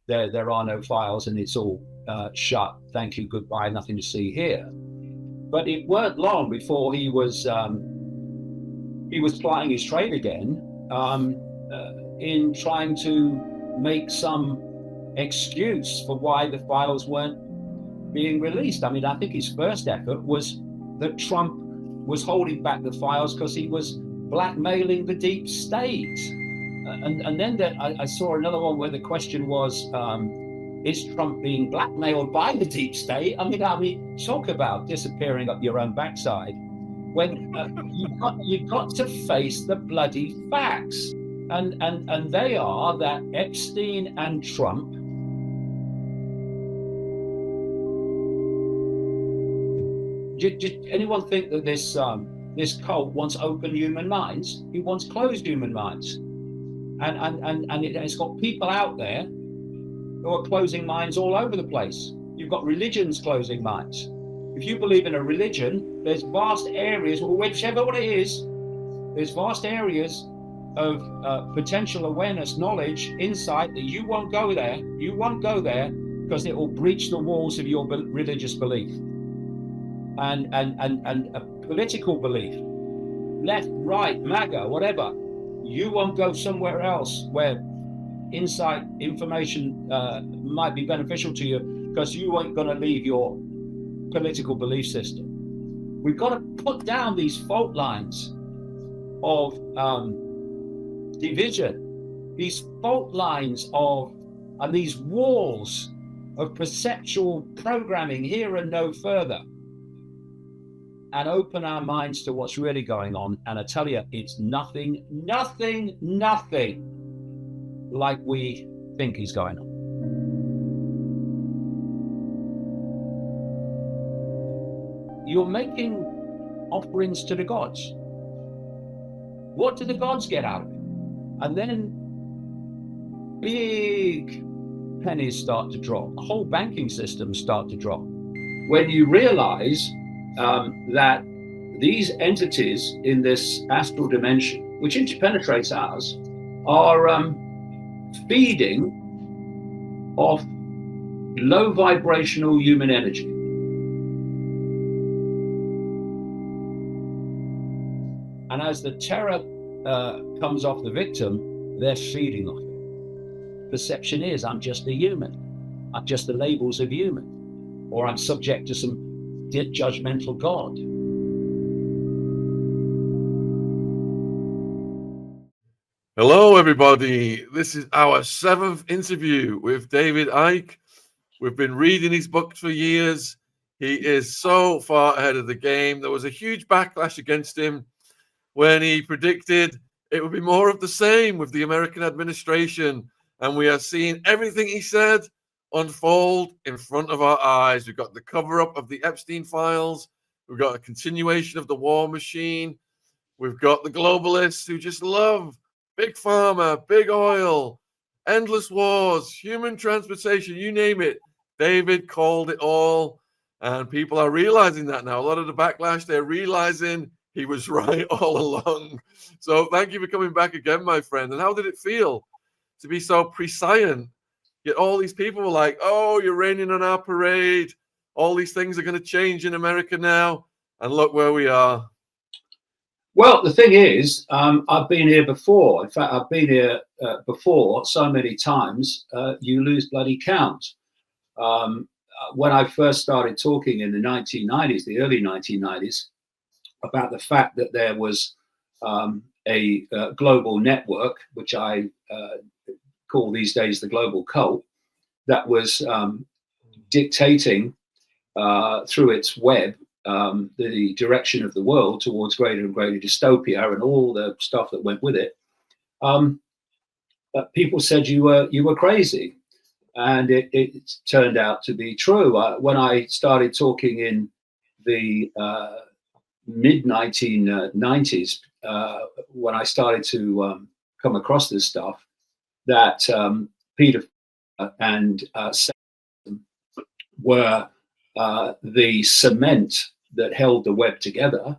there are no files and it's all shut. Thank you, goodbye, nothing to see here. But it weren't long before he was plying his trade again, in trying to make some excuse for why the files weren't being released. I mean, I think his first effort was that Trump was holding back the files because he was blackmailing the deep state. And then I saw another one where the question was, is Trump being blackmailed by the deep state? I mean, talk about disappearing up your own backside. When you've got to face the bloody facts. And they are that Epstein and Trump did anyone think that this cult wants open human minds? It wants closed human minds. And it's got people out there who are closing minds all over the place. You've got religions closing minds. If you believe in a religion, there's vast areas, or whichever one it is, there's vast areas of potential awareness, knowledge, insight that you won't go there. You won't go there because it will breach the walls of your religious belief and a political belief, left, right, MAGA, whatever. You won't go somewhere else where insight, information might be beneficial to you because you ain't going to leave your political belief system. We've got to put down these fault lines of division, these fault lines and these walls of perceptual programming here and no further, and open our minds to what's really going on. And I tell you, it's nothing like we think is going on. You're making offerings to the gods. What do the gods get out of it? And then big pennies start to drop. The whole banking system start to drop. When you realize that these entities in this astral dimension, which interpenetrates ours, are feeding off low vibrational human energy. And as the terror comes off the victim, they're feeding off it. Perception is, I'm just a human. I'm just the labels of human. Or I'm subject to some judgmental God. Hello, everybody. This is our 7th interview with David Icke. We've been reading his books for years. He is so far ahead of the game. There was a huge backlash against him when he predicted it would be more of the same with the American administration. And we are seeing everything he said unfold in front of our eyes. We've got the cover-up of the Epstein files. We've got a continuation of the war machine. We've got the globalists who just love big pharma, big oil, endless wars, human transportation, you name it. David called it all. And people are realizing that now. A lot of the backlash, they're realizing he was right all along. So thank you for coming back again, my friend. And how did it feel to be so prescient? Yet all these people were like, oh, you're raining on our parade. All these things are going to change in America now. And look where we are. Well, the thing is, I've been here before. In fact, I've been here before so many times, you lose bloody count. When I first started talking in the 1990s, the early 1990s, about the fact that there was a global network, which I call these days the global cult, that was dictating through its web the direction of the world towards greater and greater dystopia and all the stuff that went with it. People said you were crazy, and it turned out to be true. When I started talking in the mid 1990s, when I started to come across this stuff, that Peter and were the cement that held the web together,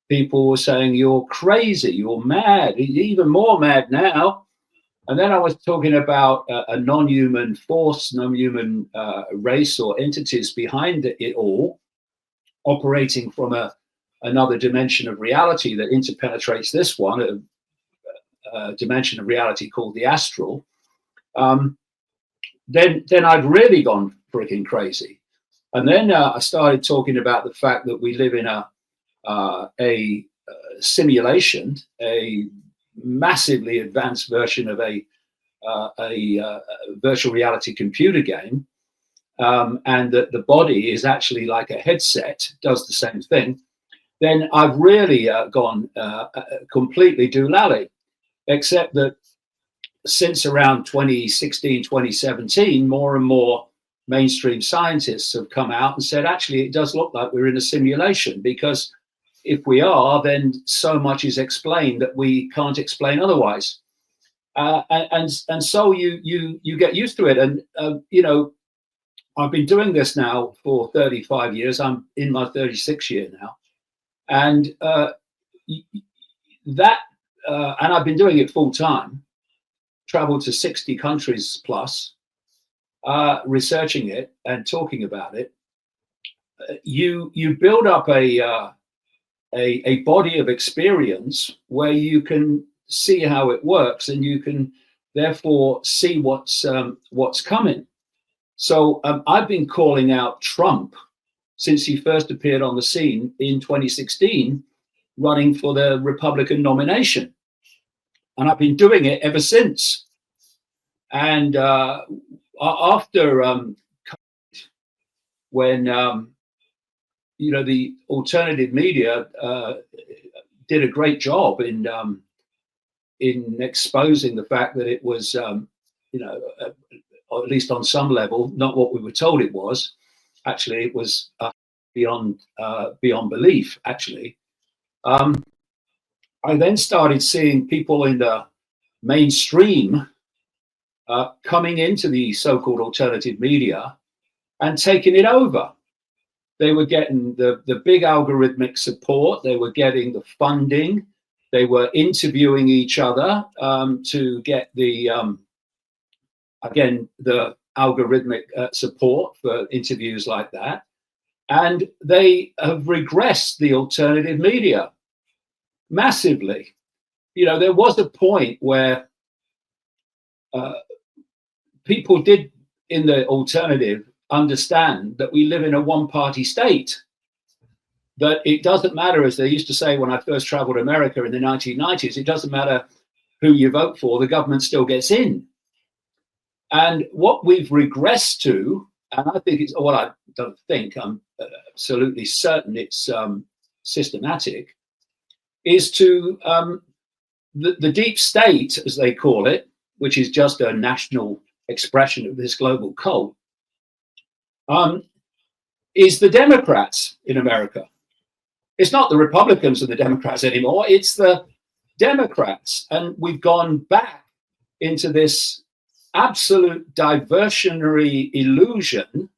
people were saying, you're crazy, you're mad, even more mad now. And then I was talking about a non-human force, non-human race or entities behind it all, operating from another dimension of reality that interpenetrates this one, a dimension of reality called the astral. Then I'd really gone freaking crazy. And then I started talking about the fact that we live in a simulation, a massively advanced version of a virtual reality computer game, and that the body is actually like a headset, does the same thing. Then I've really gone completely doolally, except that since around 2016, 2017, more and more mainstream scientists have come out and said, actually, it does look like we're in a simulation, because if we are, then so much is explained that we can't explain otherwise. And so you get used to it. And, you know, I've been doing this now for 35 years. I'm in my 36th year now. And and I've been doing it full time, traveled to 60 countries plus, researching it and talking about it. You build up a body of experience where you can see how it works, and you can therefore see what's coming. So I've been calling out Trump since he first appeared on the scene in 2016, running for the Republican nomination. And I've been doing it ever since. And after when you know, the alternative media did a great job in exposing the fact that it was, you know, or at least on some level, not what we were told it was. Actually, it was beyond belief. Actually, I then started seeing people in the mainstream coming into the so-called alternative media and taking it over. They were getting the big algorithmic support. They were getting the funding. They were interviewing each other to get the, again, the algorithmic support for interviews like that. And they have regressed the alternative media massively. You know, there was a point where people did, in the alternative, understand that we live in a one-party state, that it doesn't matter, as they used to say when I first traveled America in the 1990s, it doesn't matter who you vote for, the government still gets in. And what we've regressed to, and I think it's, well, I don't think, I'm absolutely certain it's systematic, is to the deep state, as they call it, which is just a national expression of this global cult, is the Democrats in America. It's not the Republicans and the Democrats anymore, it's the Democrats. And we've gone back into this absolute diversionary illusion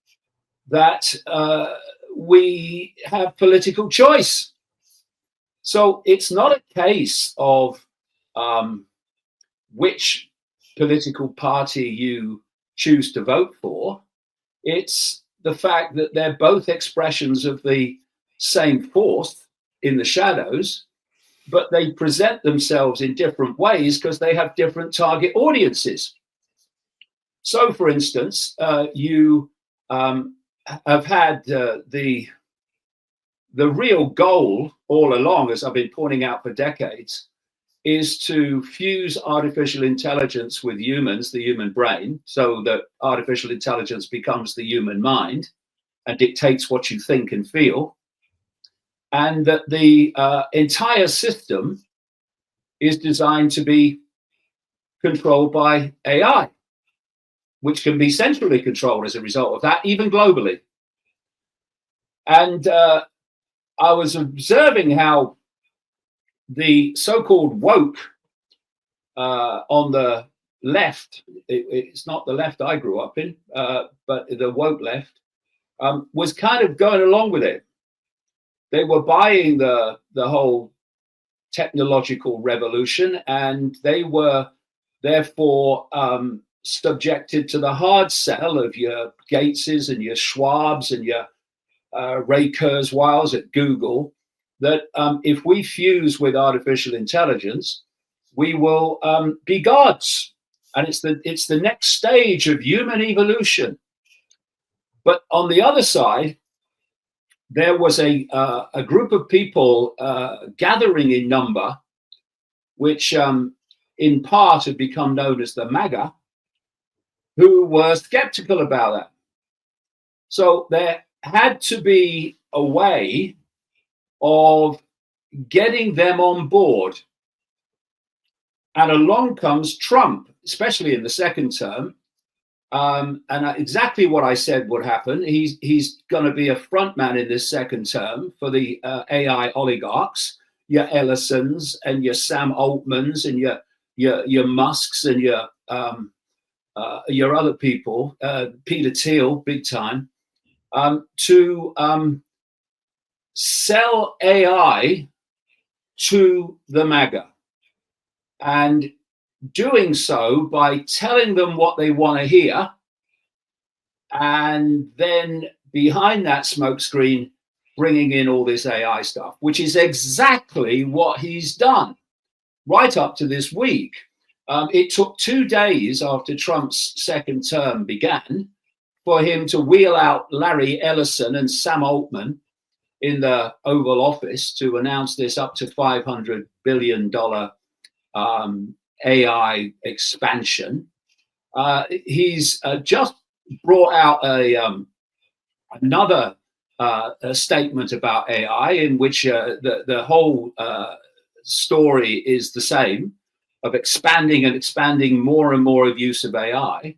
that we have political choice. So it's not a case of which political party you choose to vote for. It's the fact that they're both expressions of the same force in the shadows, but they present themselves in different ways because they have different target audiences. So, for instance, you have had the real goal all along, as I've been pointing out for decades, is to fuse artificial intelligence with humans, the human brain, so that artificial intelligence becomes the human mind and dictates what you think and feel. And that the entire system is designed to be controlled by AI, which can be centrally controlled as a result of that, even globally. And I was observing how the so-called woke on the left, it's not the left I grew up in, but the woke left, was kind of going along with it. They were buying the whole technological revolution, and they were therefore subjected to the hard sell of your Gateses and your Schwabs and your Ray Kurzweils at Google, that if we fuse with artificial intelligence, we will be gods, and it's the next stage of human evolution. But on the other side, there was a group of people gathering in number, which in part had become known as the MAGA, who were skeptical about that. So there had to be a way of getting them on board. And along comes Trump, especially in the second term. And exactly what I said would happen. He's going to be a front man in this second term for the AI oligarchs, your Ellisons and your Sam Altmans and your Musks and your other people, Peter Thiel, big time, to sell AI to the MAGA, and doing so by telling them what they want to hear, and then behind that smokescreen bringing in all this AI stuff, which is exactly what he's done right up to this week. It took 2 days after Trump's second term began for him to wheel out Larry Ellison and Sam Altman in the Oval Office to announce this up to $500 billion AI expansion. He's just brought out another statement about AI in which the whole story is the same, of expanding and expanding more and more of use of AI.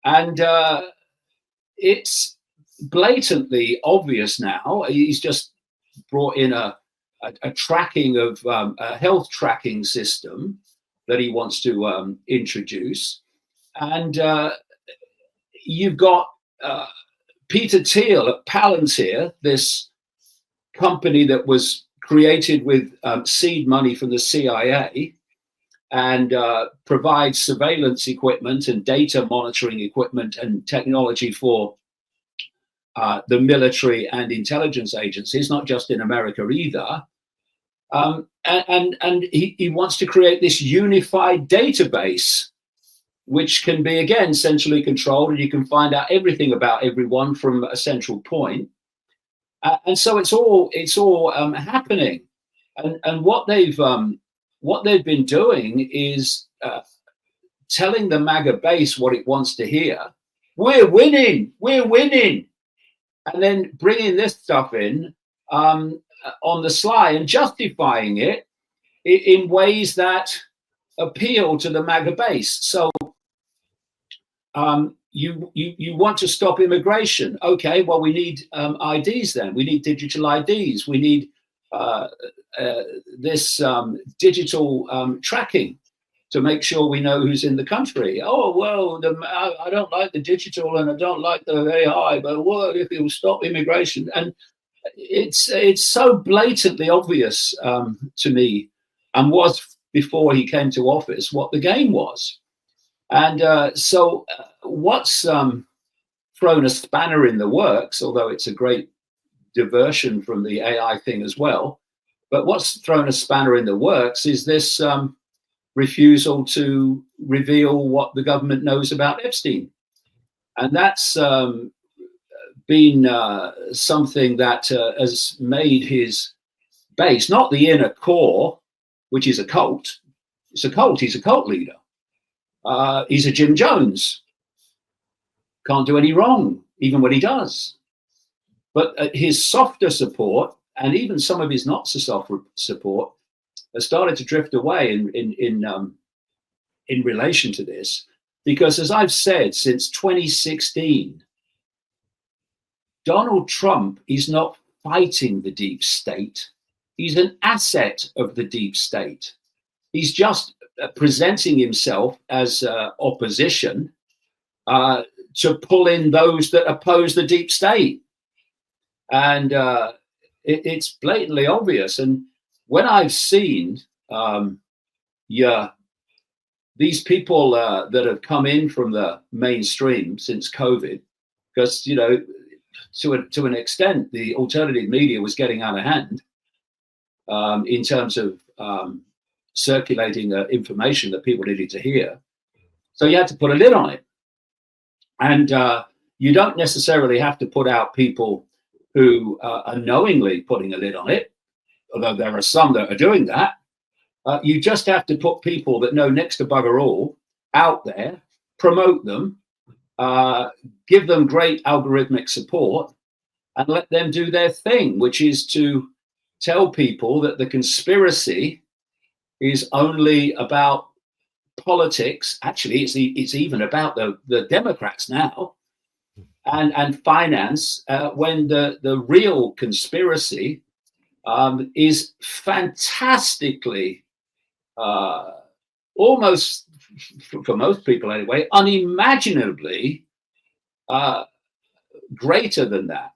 And it's blatantly obvious now. He's just brought in a tracking of a health tracking system that he wants to introduce. And you've got Peter Thiel at Palantir, this company that was created with seed money from the CIA, and provides surveillance equipment and data monitoring equipment and technology for the military and intelligence agencies, not just in America either. And he wants to create this unified database, which can be, again, centrally controlled, and you can find out everything about everyone from a central point. And so it's all happening. And what they've been doing is telling the MAGA base what it wants to hear. We're winning. And then bringing this stuff in on the sly and justifying it in ways that appeal to the MAGA base. So you want to stop immigration. Okay, well, we need IDs then. We need digital IDs. We need this digital tracking to make sure we know who's in the country. Oh, well, I don't like the digital and I don't like the AI, but what if it will stop immigration? And it's so blatantly obvious to me, and was before he came to office, what the game was. And so what's thrown a spanner in the works, although it's a great diversion from the AI thing as well, but what's thrown a spanner in the works is this refusal to reveal what the government knows about Epstein. And that's been something that has made his base, not the inner core, which is a cult. It's a cult. He's a cult leader. He's a Jim Jones. Can't do any wrong, even when he does. But his softer support, and even some of his not so soft support, has started to drift away in relation to this. Because as I've said, since 2016, Donald Trump is not fighting the deep state. He's an asset of the deep state. He's just presenting himself as opposition to pull in those that oppose the deep state. And it's blatantly obvious. And when I've seen your these people that have come in from the mainstream since COVID, because, you know, to an extent, the alternative media was getting out of hand in terms of circulating information that people needed to hear. So you had to put a lid on it. And you don't necessarily have to put out people who are knowingly putting a lid on it, although there are some that are doing that. You just have to put people that know next to bugger all out there, promote them, give them great algorithmic support, and let them do their thing, which is to tell people that the conspiracy is only about politics. Actually, it's even about the Democrats now, and finance, when the real conspiracy is fantastically, almost for most people anyway, unimaginably greater than that,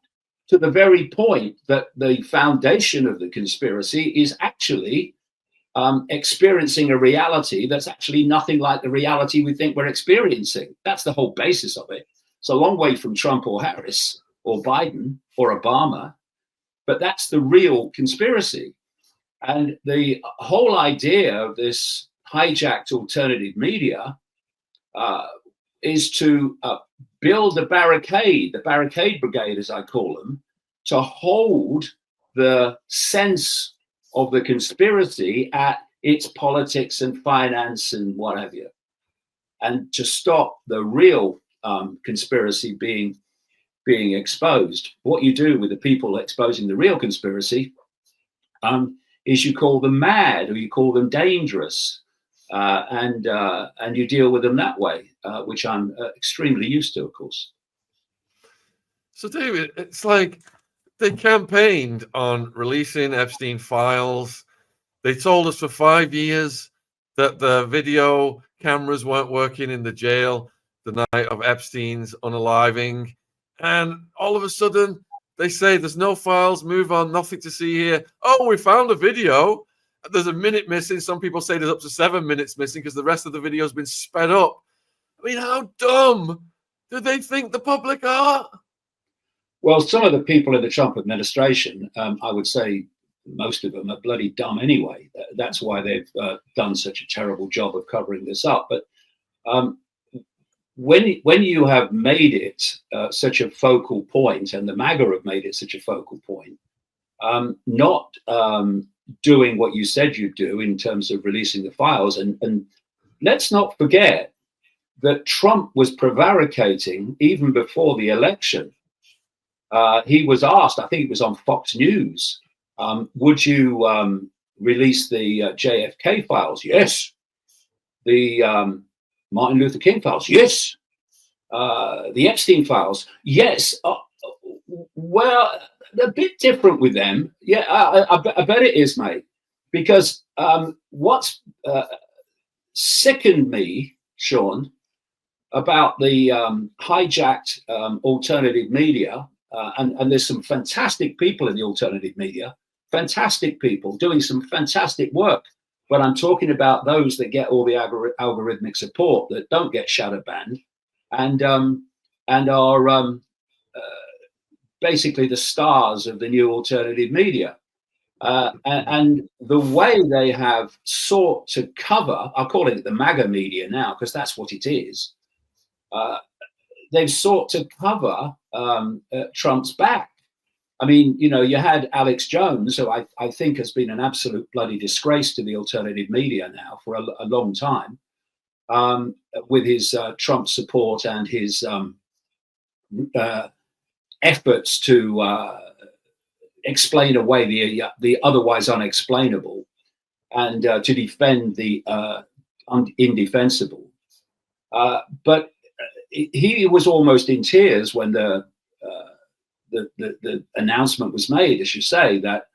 to the very point that the foundation of the conspiracy is actually experiencing a reality that's actually nothing like the reality we think we're experiencing. That's the whole basis of it. It's a long way from Trump or Harris or Biden or Obama, but that's the real conspiracy. And the whole idea of this hijacked alternative media is to build the barricade brigade, as I call them, to hold the sense of the conspiracy at its politics and finance and what have you, and to stop the real conspiracy being exposed. What you do with the people exposing the real conspiracy is you call them mad, or you call them dangerous, and you deal with them that way, which I'm extremely used to, of course. So, David, it's like they campaigned on releasing Epstein files. They told us for 5 years that the video cameras weren't working in the jail the night of Epstein's unaliving. And all of a sudden, they say there's no files, move on, nothing to see here. Oh, we found a video. There's a minute missing. Some people say there's up to 7 minutes missing because the rest of the video has been sped up. I mean, how dumb do they think the public are? Well, some of the people in the Trump administration, I would say most of them are bloody dumb anyway. That's why they've done such a terrible job of covering this up. But when you have made it such a focal point, and the MAGA have made it such a focal point, not doing what you said you'd do in terms of releasing the files, and let's not forget that Trump was prevaricating even before the election. He was asked, I think it was on Fox News, would you release the JFK files? Yes. The Martin Luther King files? Yes. The Epstein files? Yes. Well, a bit different with them. Yeah, I bet it is, mate. Because what's sickened me, Shaun, about the hijacked alternative media, and there's some fantastic people in the alternative media, fantastic people doing some fantastic work. But I'm talking about those that get all the algorithmic support, that don't get shadow banned, and are basically the stars of the new alternative media. And the way they have sought to cover, I'll call it the MAGA media now, because that's what it is. They've sought to cover Trump's back. I mean, you know, you had Alex Jones, who I think has been an absolute bloody disgrace to the alternative media now for a long time, with his Trump support and his efforts to explain away the otherwise unexplainable, and to defend the indefensible. But he was almost in tears when the announcement was made, as you say, that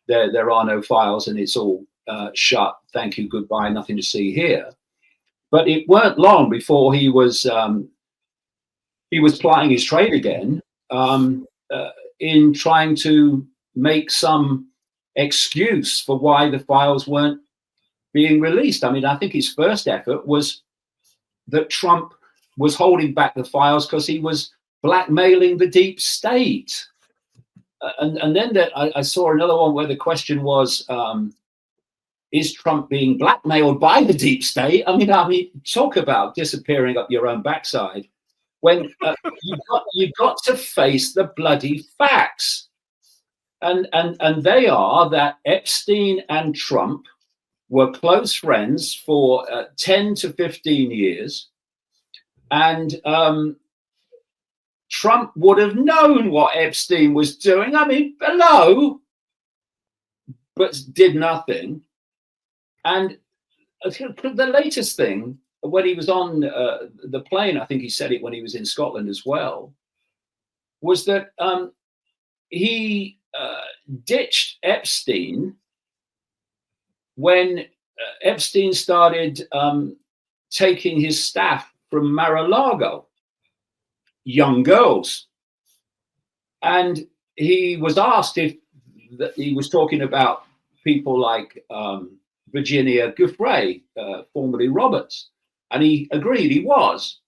there are no files and it's all shut. Thank you, goodbye, nothing to see here. But it weren't long before he was plying his trade again, in trying to make some excuse for why the files weren't being released. I mean, I think his first effort was that Trump was holding back the files because he was blackmailing the deep state. And then I saw another one where the question was, is Trump being blackmailed by the deep state? I mean, talk about disappearing up your own backside. When you've got to face the bloody facts. And they are that Epstein and Trump were close friends for 10 to 15 years. And Trump would have known what Epstein was doing. I mean, hello, but did nothing. And the latest thing, when he was on the plane, I think he said it when he was in Scotland as well, was that he ditched Epstein when Epstein started taking his staff from Mar-a-Lago, young girls. And he was asked if he was talking about people like Virginia Giuffre, formerly Roberts. And he agreed he was.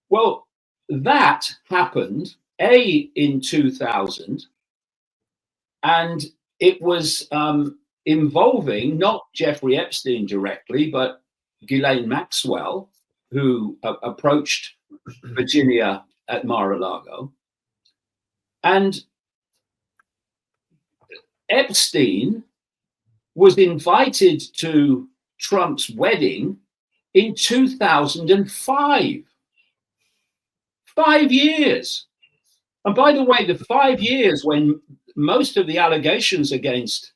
Well, that happened, in 2000, and it was involving not Jeffrey Epstein directly, but Ghislaine Maxwell, who approached Virginia at Mar-a-Lago. And Epstein was invited to Trump's wedding in 2005. 5 years. And by the way, the 5 years when most of the allegations against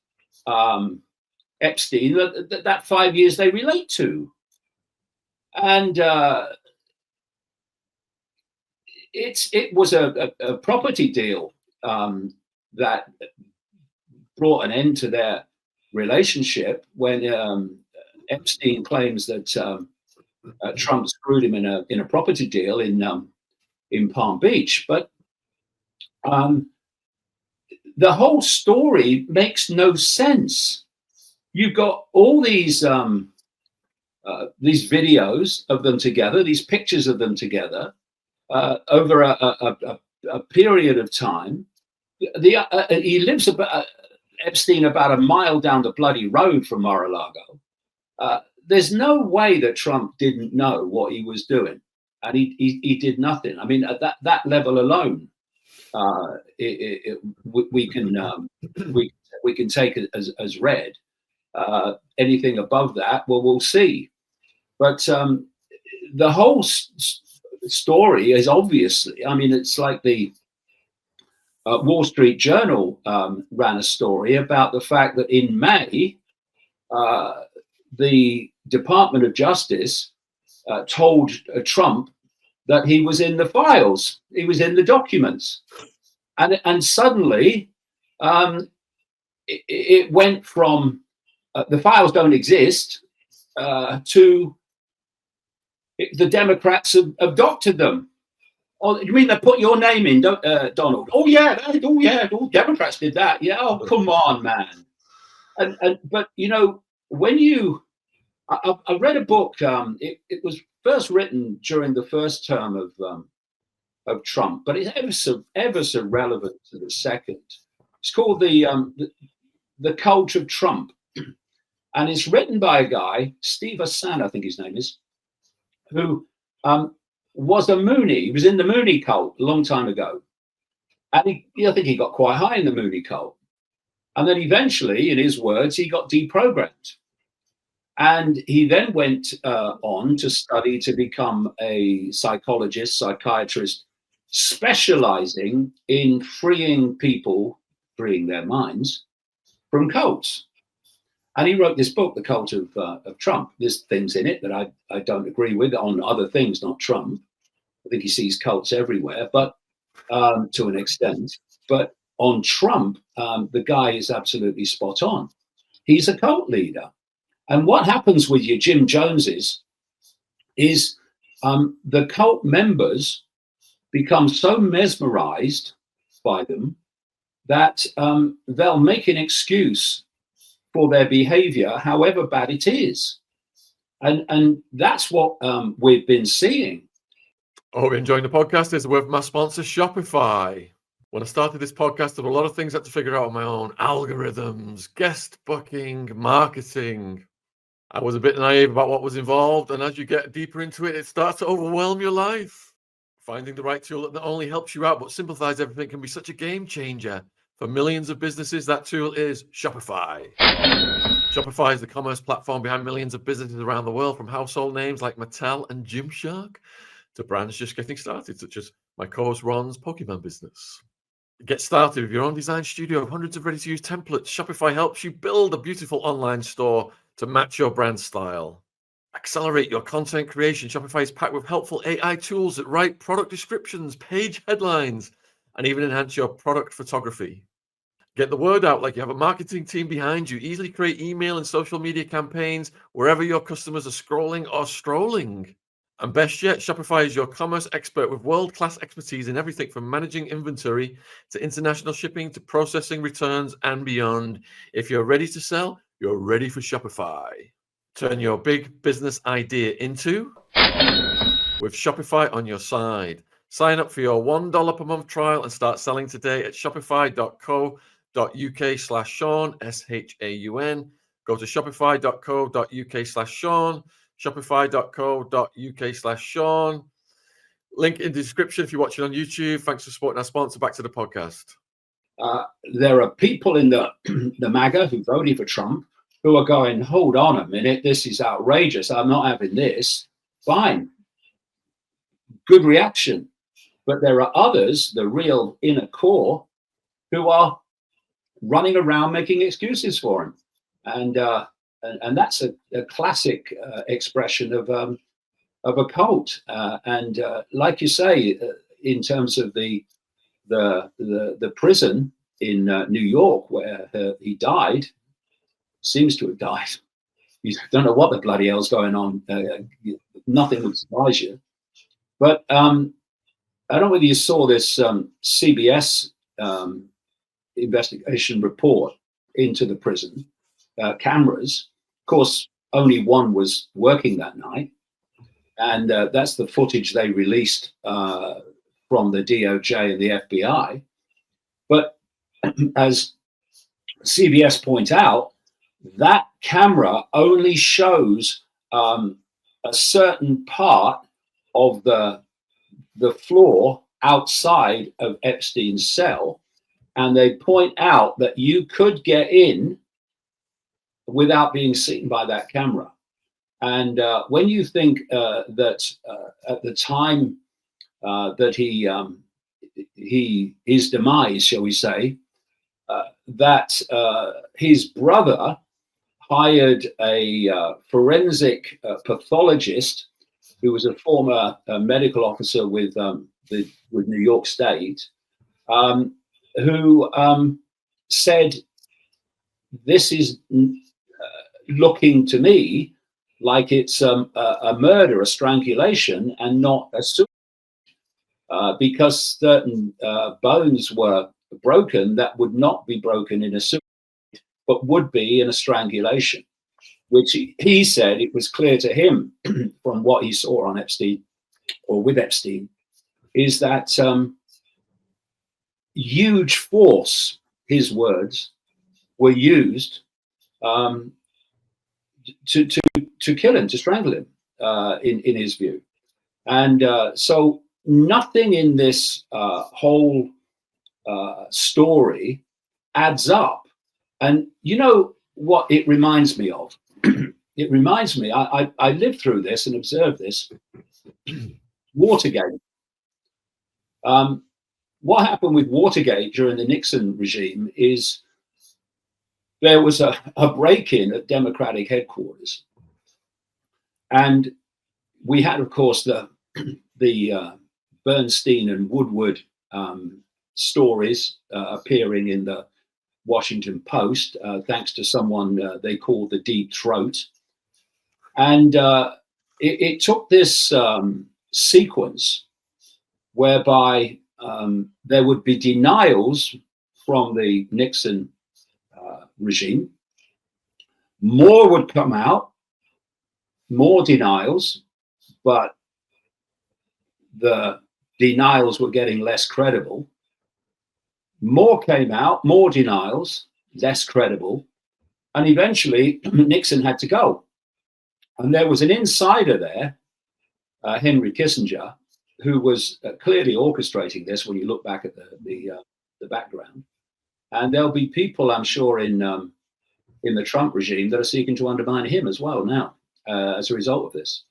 Epstein, that 5 years they relate to. And it was a property deal that brought an end to their relationship when Epstein claims that Trump screwed him in a property deal in Palm Beach. But the whole story makes no sense. You've got all these videos of them together, these pictures of them together over a period of time. He lives Epstein about a mile down the bloody road from Mar-a-Lago. There's no way that Trump didn't know what he was doing, and he did nothing. I mean, at that level alone, we can take it as read. Anything above that, well, we'll see. But the whole story is obviously, I mean, it's like the Wall Street Journal ran a story about the fact that in May, the Department of Justice told Trump that he was in the files, he was in the documents. And suddenly it went from the files don't exist to the Democrats have doctored them. Oh, you mean they put your name in, Donald? Oh yeah, Democrats did that. Yeah, oh come on, man. But you know, when I read a book. It was first written during the first term of Trump, but it's ever so relevant to the second. It's called the Cult of Trump, and it's written by a guy, Steve Hassan, I think his name is, who was a Mooney. He was in the Mooney cult a long time ago, and I think he got quite high in the Mooney cult, and then eventually, in his words, he got deprogrammed. And he then went on to study to become a psychologist, psychiatrist, specializing in freeing people, freeing their minds from cults. And he wrote this book, The Cult of Trump. There's things in it that I don't agree with on other things, not Trump. I think he sees cults everywhere, but to an extent. But on Trump, the guy is absolutely spot on. He's a cult leader. And what happens with your Jim Joneses is the cult members become so mesmerized by them that they'll make an excuse for their behavior, however bad it is. And that's what we've been seeing. I hope you're enjoying the podcast. It's a word from my sponsor, Shopify. When I started this podcast, there were a lot of things I had to figure out on my own. Algorithms, guest booking, marketing. I was a bit naive about what was involved, and as you get deeper into it, it starts to overwhelm your life. Finding the right tool that not only helps you out, but simplifies everything can be such a game changer. For millions of businesses, that tool is Shopify. Shopify is the commerce platform behind millions of businesses around the world, from household names like Mattel and Gymshark to brands just getting started, such as my co-host Ron's Pokemon business. Get started with your own design studio of hundreds of ready-to-use templates. Shopify helps you build a beautiful online store to match your brand style. Accelerate your content creation. Shopify is packed with helpful AI tools that write product descriptions, page headlines, and even enhance your product photography. Get the word out like you have a marketing team behind you. Easily create email and social media campaigns wherever your customers are scrolling or strolling. And best yet, Shopify is your commerce expert with world-class expertise in everything from managing inventory to international shipping to processing returns and beyond. If you're ready to sell, you're ready for Shopify. Turn your big business idea into with Shopify on your side. Sign up for your $1 per month trial and start selling today at shopify.co.uk/Shaun, SHAUN. Go to shopify.co.uk/Shaun, shopify.co.uk/Shaun. Link in the description if you're watching on YouTube. Thanks for supporting our sponsor. Back to the podcast. There are people in the MAGA who voted for Trump who are going, hold on a minute, this is outrageous. I'm not having this. Fine. Good reaction. But there are others, the real inner core, who are running around making excuses for him. And that's a classic expression of a cult. And like you say, in terms of the prison in New York where he died, seems to have died. You don't know what the bloody hell's going on. Nothing would surprise you. But I don't know whether you saw this CBS investigation report into the prison cameras. Of course, only one was working that night. And that's the footage they released from the DOJ and the FBI. But as CBS point out, that camera only shows a certain part of the floor outside of Epstein's cell. And they point out that you could get in without being seen by that camera. And when you think that at the time that his demise, shall we say, that his brother hired a forensic pathologist who was a former medical officer with New York State, who said, this is looking to me like it's a murder, a strangulation, and not a suicide, because certain bones were broken that would not be broken in a suicide, but would be in a strangulation, which he said it was clear to him from what he saw on Epstein or with Epstein, is that huge force, his words, were used to kill him, to strangle him, in his view. And so nothing in this whole story adds up. And you know what it reminds me of? It reminds me, I lived through this and observed this, Watergate. What happened with Watergate during the Nixon regime is there was a break-in at Democratic headquarters. And we had, of course, the Bernstein and Woodward stories appearing in the Washington Post, thanks to someone they called the Deep Throat. And it took this sequence whereby there would be denials from the Nixon regime, more would come out, more denials, but the denials were getting less credible. More came out, more denials, less credible. And eventually Nixon had to go. And there was an insider there, Henry Kissinger, who was clearly orchestrating this when you look back at the background. And there'll be people, I'm sure, in the Trump regime that are seeking to undermine him as well now as a result of this.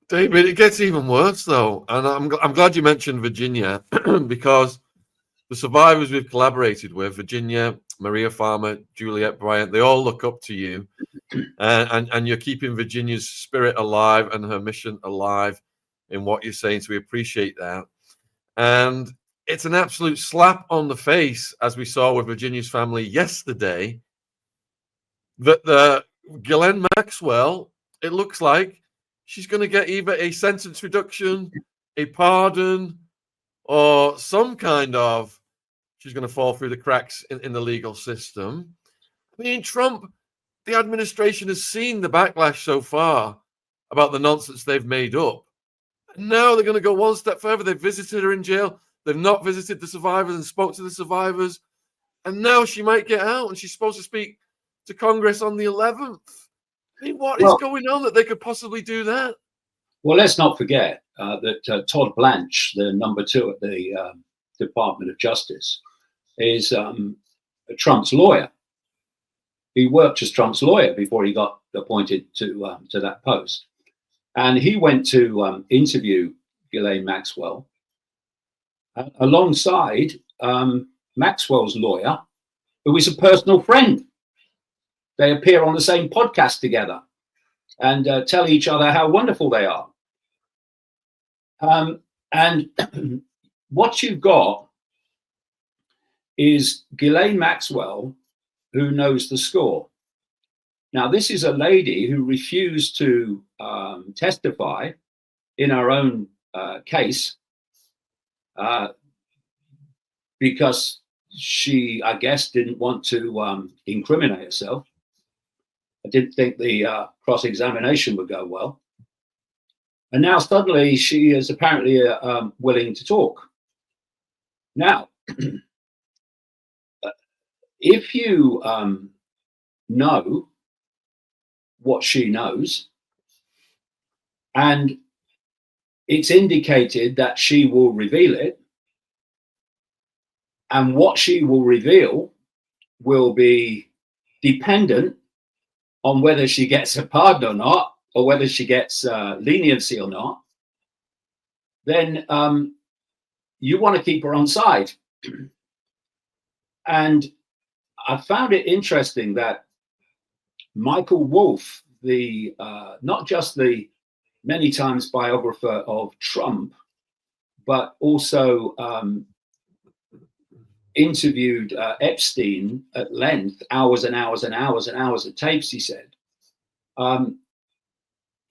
David, it gets even worse, though. And I'm glad you mentioned Virginia, because the survivors we've collaborated with, Virginia, Maria Farmer, Juliet Bryant, they all look up to you. And you're keeping Virginia's spirit alive and her mission alive in what you're saying. So we appreciate that. And it's an absolute slap on the face, as we saw with Virginia's family yesterday, that the Ghislaine Maxwell, it looks like she's going to get either a sentence reduction, a pardon, or some kind of, she's going to fall through the cracks in the legal system. I mean, Trump, the administration has seen the backlash so far about the nonsense they've made up. And now they're going to go one step further. They've visited her in jail. They've not visited the survivors and spoke to the survivors. And now she might get out, and she's supposed to speak to Congress on the 11th. I mean, what is going on that they could possibly do that? Well, let's not forget that Todd Blanche, the number 2 at the Department of Justice, is Trump's lawyer. He worked as Trump's lawyer before he got appointed to that post. And he went to interview Ghislaine Maxwell alongside Maxwell's lawyer, who is a personal friend. They appear on the same podcast together and tell each other how wonderful they are. And what you've got is Ghislaine Maxwell, who knows the score. Now, this is a lady who refused to testify in her own case because she, I guess, didn't want to incriminate herself. I didn't think the cross-examination would go well. And now suddenly she is apparently willing to talk. Now, if you know what she knows, and it's indicated that she will reveal it, and what she will reveal will be dependent on whether she gets a pardon or not, or whether she gets leniency or not, then you want to keep her on side. And I found it interesting that Michael Wolff, the not just the many times biographer of Trump, but also interviewed Epstein at length, hours and hours and hours and hours of tapes, he said,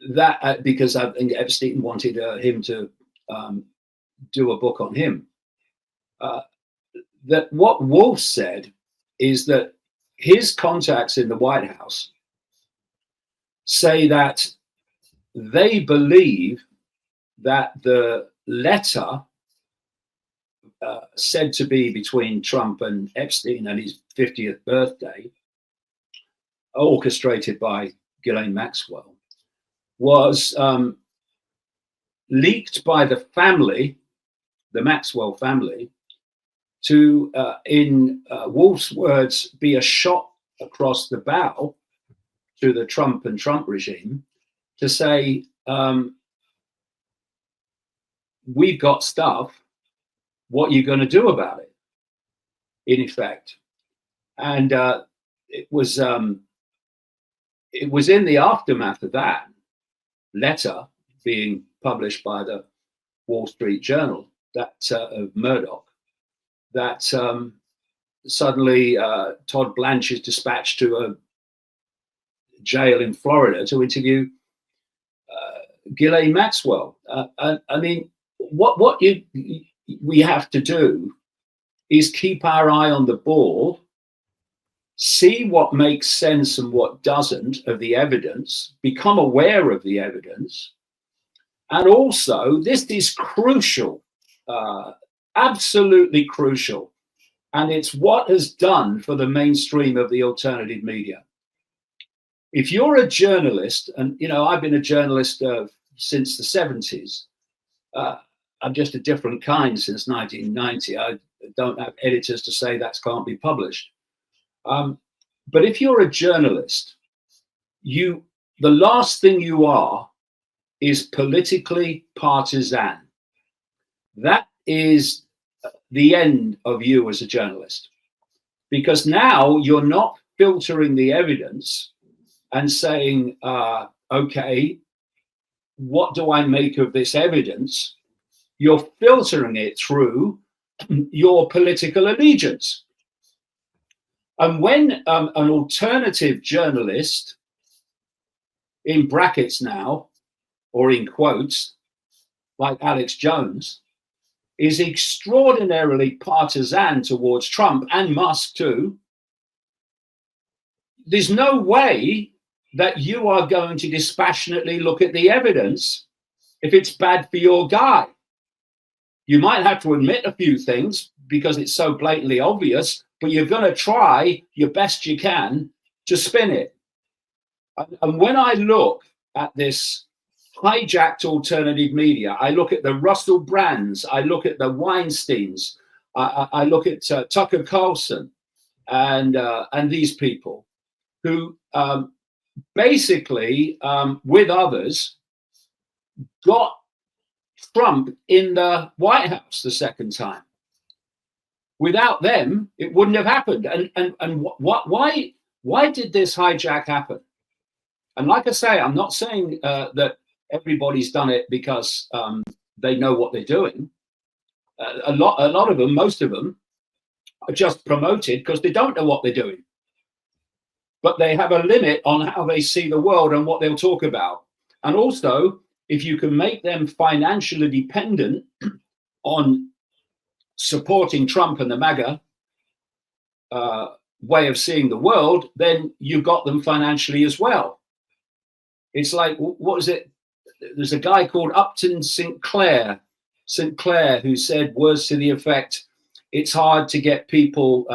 that because I think Epstein wanted him to do a book on him. That what Wolff said is that his contacts in the White House say that they believe that the letter said to be between Trump and Epstein and his 50th birthday, orchestrated by Ghislaine Maxwell, was leaked by the family, the Maxwell family, to, in Wolff's words, be a shot across the bow to the Trump and Trump regime to say, we've got stuff, what are you going to do about it, in effect? And it was in the aftermath of that letter being published by the Wall Street Journal, that of Murdoch, that suddenly Todd Blanche is dispatched to a jail in Florida to interview Ghislaine Maxwell. I mean, what we have to do is keep our eye on the ball see what makes sense and what doesn't of the evidence, become aware of the evidence. And also, this is crucial, absolutely crucial. And it's what has done for the mainstream of the alternative media. If you're a journalist, and you know, I've been a journalist since the 70s. I'm just a different kind since 1990. I don't have editors to say that can't be published. But if you're a journalist, the last thing you are is politically partisan. That is the end of you as a journalist, because now you're not filtering the evidence and saying, okay, what do I make of this evidence? You're filtering it through your political allegiance. And when an alternative journalist, in brackets now, or in quotes, like Alex Jones, is extraordinarily partisan towards Trump and Musk too, there's no way that you are going to dispassionately look at the evidence if it's bad for your guy. You might have to admit a few things because it's so blatantly obvious, but you're going to try your best you can to spin it. And when I look at this hijacked alternative media, I look at the Russell Brands, I look at the Weinsteins, I look at Tucker Carlson and these people who basically, with others, got Trump in the White House the second time. Without them, it wouldn't have happened. And why did this hijack happen? And like I say, I'm not saying that everybody's done it because they know what they're doing. A lot of them, most of them, are just promoted because they don't know what they're doing. But they have a limit on how they see the world and what they'll talk about. And also, if you can make them financially dependent on supporting Trump and the MAGA way of seeing the world, then you've got them financially as well. It's like, what is it? There's a guy called Upton Sinclair who said words to the effect, it's hard to get people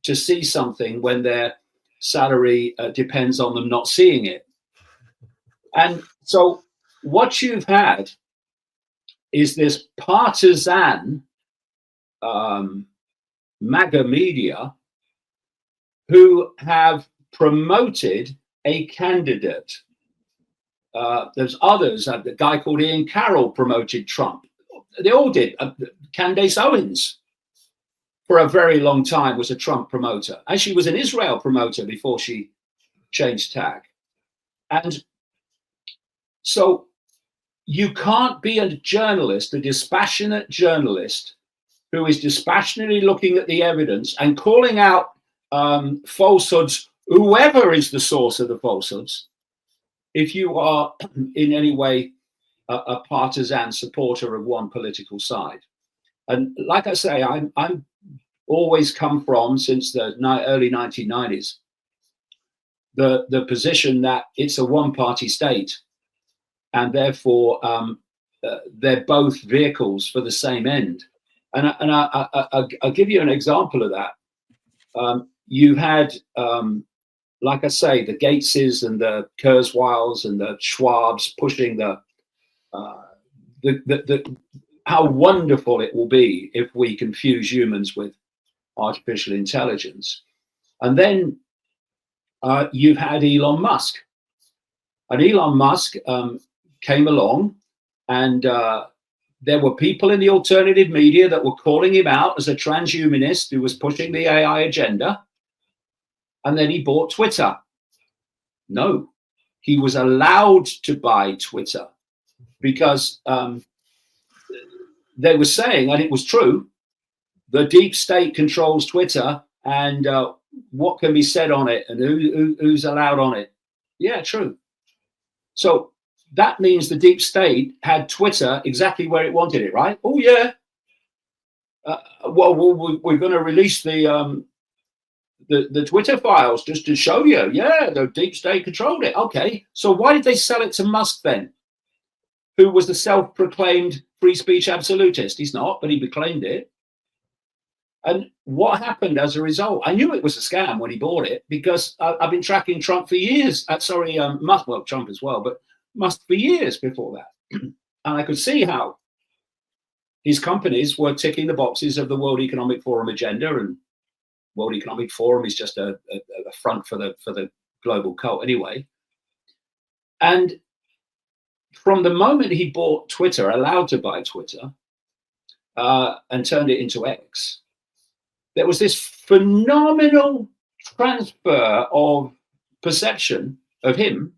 to see something when their salary depends on them not seeing it. And so what you've had is this partisan MAGA media who have promoted a candidate. There's others. The guy called Ian Carroll promoted Trump. They all did. Candace Owens, for a very long time, was a Trump promoter. And she was an Israel promoter before she changed tack. And so you can't be a journalist, a dispassionate journalist, who is dispassionately looking at the evidence and calling out falsehoods, whoever is the source of the falsehoods, if you are in any way a partisan supporter of one political side. And like I say, I'm always come from, since the early 1990s, the position that it's a one-party state, and therefore they're both vehicles for the same end. And I'll give you an example of that. You had, like I say, the Gateses and the Kurzweils and the Schwabs pushing how wonderful it will be if we can fuse humans with artificial intelligence. And then you've had Elon Musk. And Elon Musk came along, and there were people in the alternative media that were calling him out as a transhumanist who was pushing the AI agenda. And then he bought Twitter. No, he was allowed to buy Twitter because they were saying, and it was true, the deep state controls Twitter, and what can be said on it and who's allowed on it. Yeah, true. So that means the deep state had Twitter exactly where it wanted it, right? Oh, yeah. Well, we're going to release the the Twitter files, just to show you, yeah, the deep state controlled it. Okay, so why did they sell it to Musk then, who was the self-proclaimed free speech absolutist? He's not, but he proclaimed it. And what happened as a result? I knew it was a scam when he bought it, because I've been tracking Trump for years. Musk, well, Trump as well, but Musk for years before that. And I could see how his companies were ticking the boxes of the World Economic Forum agenda, and World Economic Forum is just a front for the global cult anyway. And from the moment he bought Twitter, allowed to buy Twitter, and turned it into X, there was this phenomenal transfer of perception of him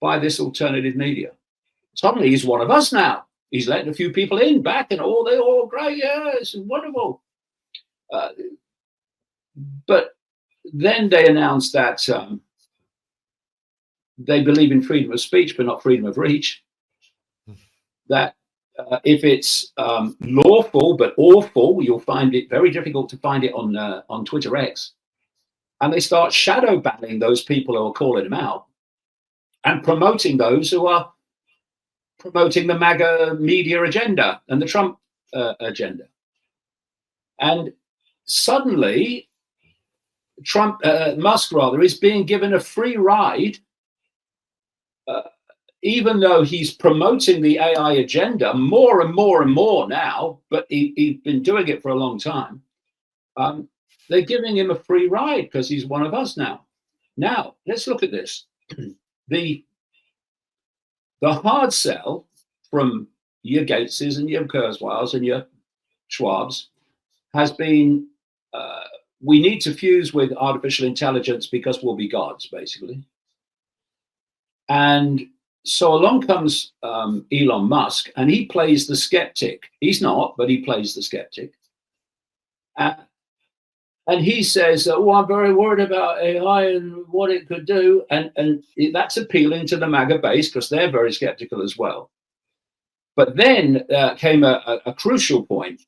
by this alternative media. Suddenly he's one of us now. He's letting a few people in back, and they're all great. Yeah, it's wonderful. But then they announced that they believe in freedom of speech, but not freedom of reach. That if it's lawful but awful, you'll find it very difficult to find it on Twitter X. And they start shadow banning those people who are calling them out, and promoting those who are promoting the MAGA media agenda and the Trump agenda. And suddenly, Musk is being given a free ride, even though he's promoting the AI agenda more and more and more now, but he's been doing it for a long time. They're giving him a free ride because he's one of us now. Now, let's look at this. The hard sell from your Gateses and your Kurzweils and your Schwabs has been, we need to fuse with artificial intelligence because we'll be gods, basically. And so along comes Elon Musk, and he plays the skeptic. He's not, but he plays the skeptic. And he says, I'm very worried about AI and what it could do. And that's appealing to the MAGA base because they're very skeptical as well. But then came a crucial point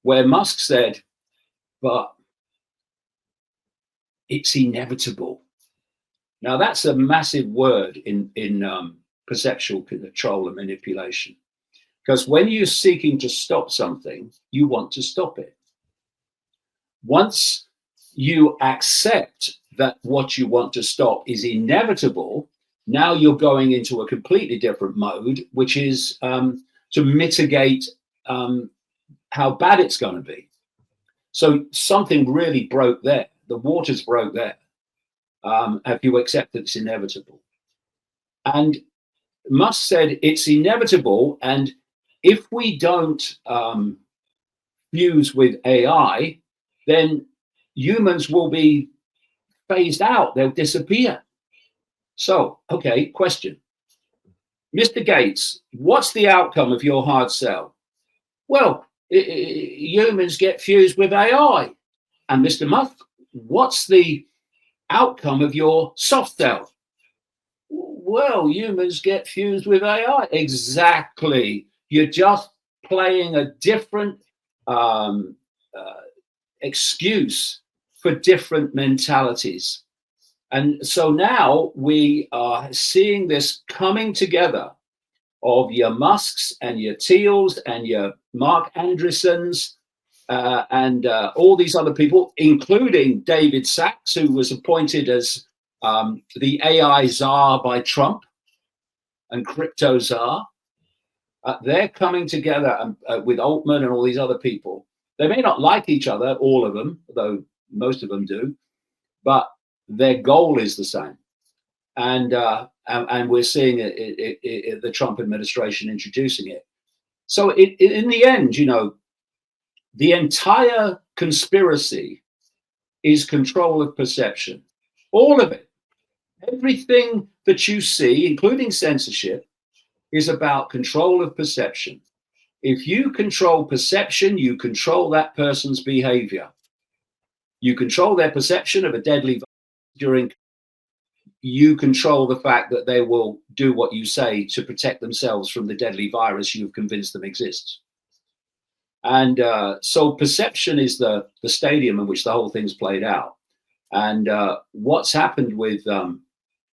where Musk said, but it's inevitable. Now, that's a massive word in perceptual control and manipulation. Because when you're seeking to stop something, you want to stop it. Once you accept that what you want to stop is inevitable, now you're going into a completely different mode, which is to mitigate how bad it's going to be. So something really broke there. The waters broke there. If you accept that it's inevitable. And Musk said it's inevitable, and if we don't fuse with AI, then humans will be phased out. They'll disappear. So, okay, question. Mr. Gates, what's the outcome of your hard sell? Well, humans get fused with AI. And Mr. Musk, what's the outcome of your soft sell? Well, humans get fused with AI. Exactly. You're just playing a different excuse for different mentalities. And so now we are seeing this coming together of your Musks and your Thiels and your Mark Andreessens and all these other people, including David Sachs, who was appointed as the AI czar by Trump and crypto czar. They're coming together with Altman and all these other people. They may not like each other, all of them, though most of them do, but their goal is the same. And we're seeing the Trump administration introducing it. So in the end, you know, the entire conspiracy is control of perception. All of it. Everything that you see, including censorship, is about control of perception. If you control perception, you control that person's behavior. You control their perception of a deadly virus during. You control the fact that they will do what you say to protect themselves from the deadly virus you've convinced them exists. And so perception is the stadium in which the whole thing's played out. And what's happened with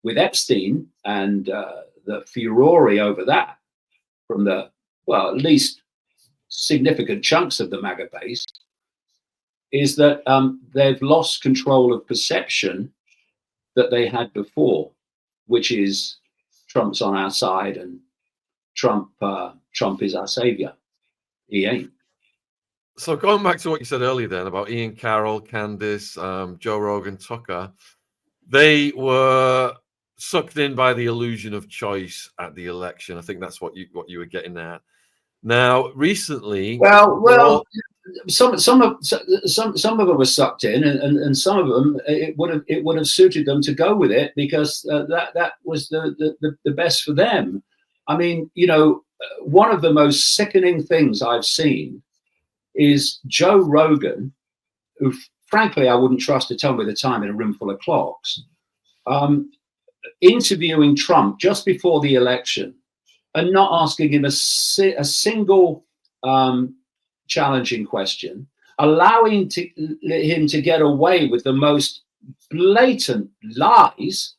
Epstein and the furore over that from the, well, at least significant chunks of the MAGA base, is that they've lost control of perception that they had before, which is Trump's on our side and Trump is our savior. He ain't. So going back to what you said earlier then about Ian Carroll, Candace, Joe Rogan, Tucker, they were sucked in by the illusion of choice at the election. I think that's what you were getting at. Now, recently, well, some of them were sucked in, and some of them it would have suited them to go with it because that was the best for them. I mean, you know, one of the most sickening things I've seen is Joe Rogan, who frankly I wouldn't trust to tell me the time in a room full of clocks, interviewing Trump just before the election and not asking him a single challenging question, allowing him to get away with the most blatant lies,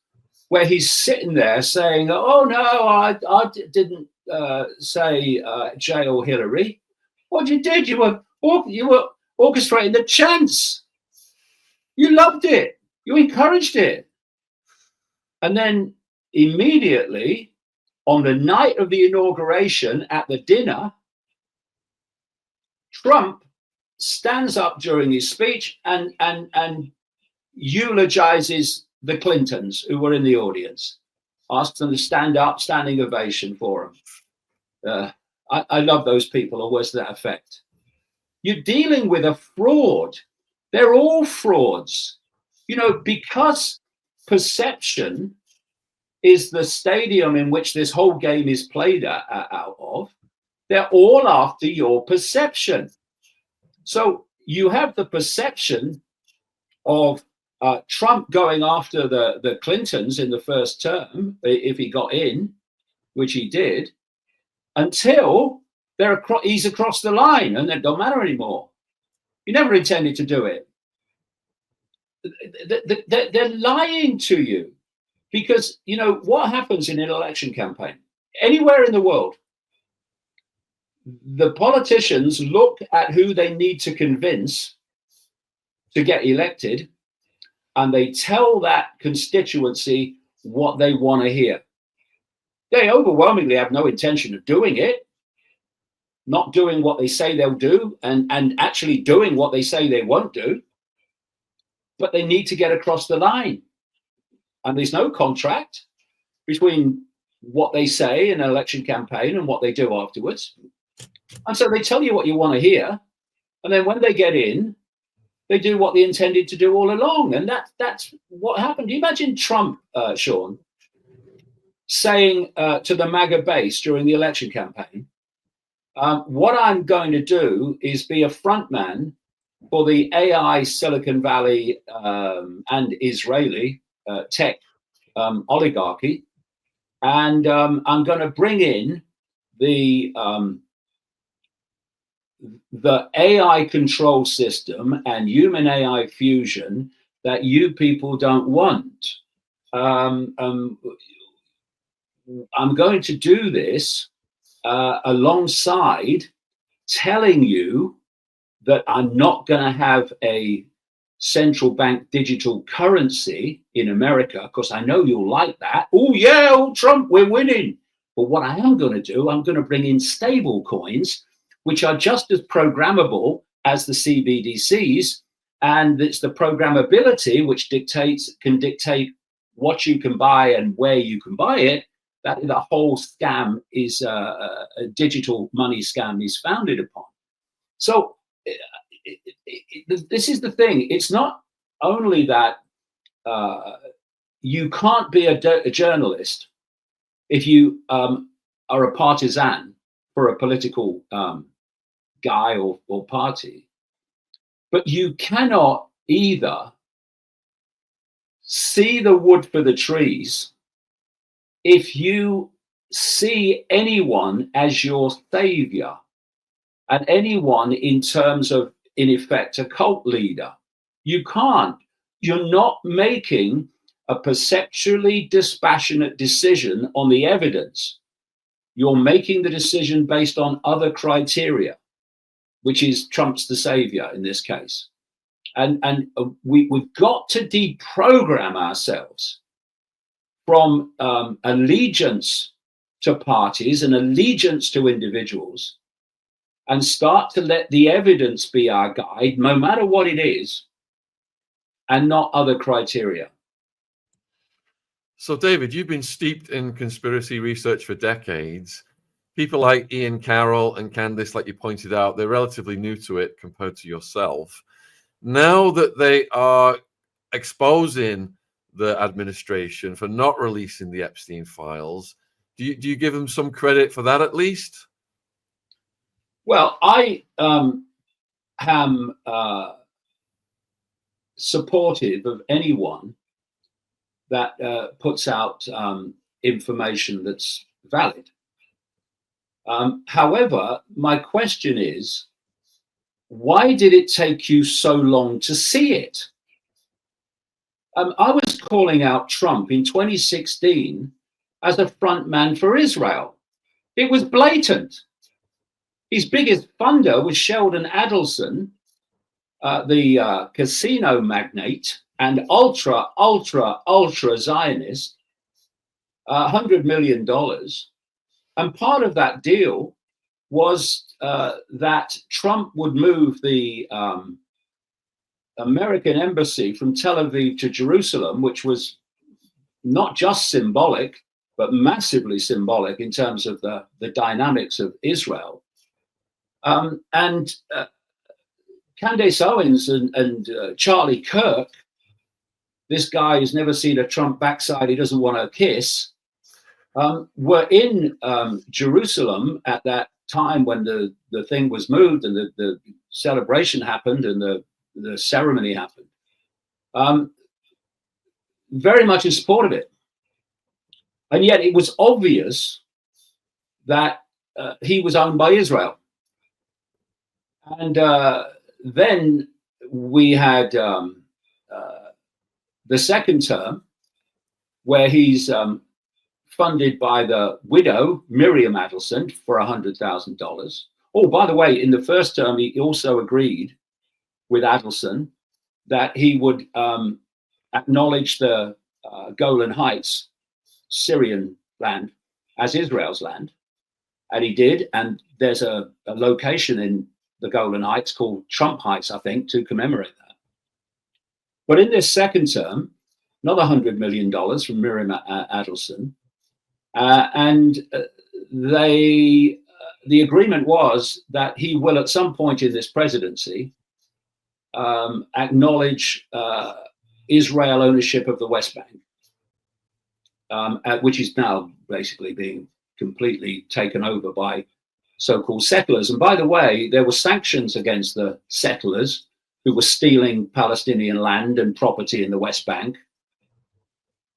where he's sitting there saying, "Oh no, I didn't say jail Hillary." What you did, you were orchestrating the chants. You loved it. You encouraged it. And then immediately on the night of the inauguration at the dinner, Trump stands up during his speech and eulogizes the Clintons who were in the audience, asks them to stand up, standing ovation for him. I love those people, or words to that effect. You're dealing with a fraud. They're all frauds. You know, because perception is the stadium in which this whole game is played out of, they're all after your perception. So you have the perception of Trump going after the Clintons in the first term, if he got in, which he did, until he's across the line and it don't matter anymore. He never intended to do it. They're lying to you because, you know, what happens in an election campaign? Anywhere in the world, the politicians look at who they need to convince to get elected, and they tell that constituency what they want to hear. They overwhelmingly have no intention of doing it, not doing what they say they'll do, and actually doing what they say they won't do. But they need to get across the line. And there's no contract between what they say in an election campaign and what they do afterwards. And so they tell you what you want to hear. And then when they get in, they do what they intended to do all along. And that's what happened. Do you imagine Trump, Shaun, saying to the MAGA base during the election campaign, what I'm going to do is be a front man for the AI Silicon Valley and Israeli tech oligarchy. And I'm going to bring in the AI control system and human AI fusion that you people don't want. I'm going to do this alongside telling you that I'm not going to have a central bank digital currency in America, because I know you'll like that. Oh yeah, oh Trump, we're winning. But what I am going to do, I'm going to bring in stable coins, which are just as programmable as the CBDCs. And it's the programmability which can dictate what you can buy and where you can buy it, that the whole scam is a digital money scam is founded upon. So this is the thing. It's not only that you can't be a journalist if you are a partisan for a political guy or party, but you cannot either see the wood for the trees if you see anyone as your savior and anyone in terms of, in effect, a cult leader. You can't. you're not making a perceptually dispassionate decision on the evidence. You're making the decision based on other criteria, which is Trump's the savior in this case. And we've got to deprogram ourselves from allegiance to parties and allegiance to individuals, and start to let the evidence be our guide, no matter what it is, and not other criteria. So, David, you've been steeped in conspiracy research for decades. People like Ian Carroll and Candice, like you pointed out, they're relatively new to it compared to yourself. Now that they are exposing the administration for not releasing the Epstein files, do you give them some credit for that at least? Well, I am supportive of anyone that puts out information that's valid. However, my question is, why did it take you so long to see it? I was calling out Trump in 2016 as a front man for Israel. It was blatant. His biggest funder was Sheldon Adelson, the casino magnate and ultra Zionist, $100 million. And part of that deal was that Trump would move the American embassy from Tel Aviv to Jerusalem, which was not just symbolic, but massively symbolic in terms of the dynamics of Israel. And Candace Owens and Charlie Kirk, this guy who's never seen a Trump backside he doesn't want to kiss, were in Jerusalem at that time when the thing was moved and the celebration happened and the ceremony happened. Very much in support of it. And yet it was obvious that he was owned by Israel. And then we had the second term, where he's funded by the widow, Miriam Adelson, for $100,000. Oh, by the way, in the first term, he also agreed with Adelson that he would acknowledge the Golan Heights, Syrian land, as Israel's land. And he did. And there's a location in the Golan Heights called Trump Heights, I think, to commemorate that. But in this second term, another $100 million from Miriam Adelson. And the agreement was that he will, at some point in this presidency, acknowledge Israel ownership of the West Bank, which is now basically being completely taken over by so-called settlers. And by the way, there were sanctions against the settlers who were stealing Palestinian land and property in the West Bank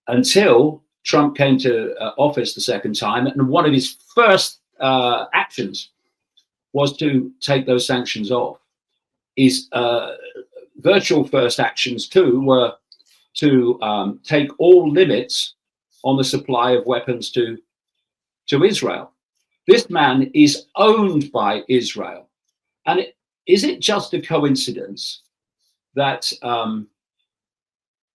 until Trump came to office the second time. And one of his first actions was to take those sanctions off. His virtual first actions, too, were to take all limits on the supply of weapons to Israel. This man is owned by Israel. And is it just a coincidence that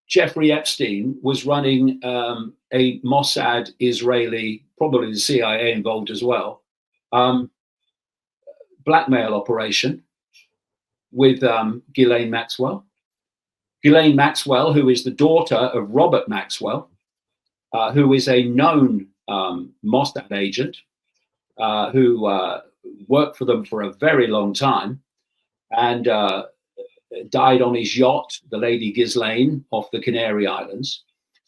Jeffrey Epstein was running a Mossad Israeli, probably the CIA involved as well, blackmail operation with Ghislaine Maxwell? Ghislaine Maxwell, who is the daughter of Robert Maxwell, who is a known Mossad agent, who worked for them for a very long time and died on his yacht, the Lady Ghislaine, off the Canary Islands,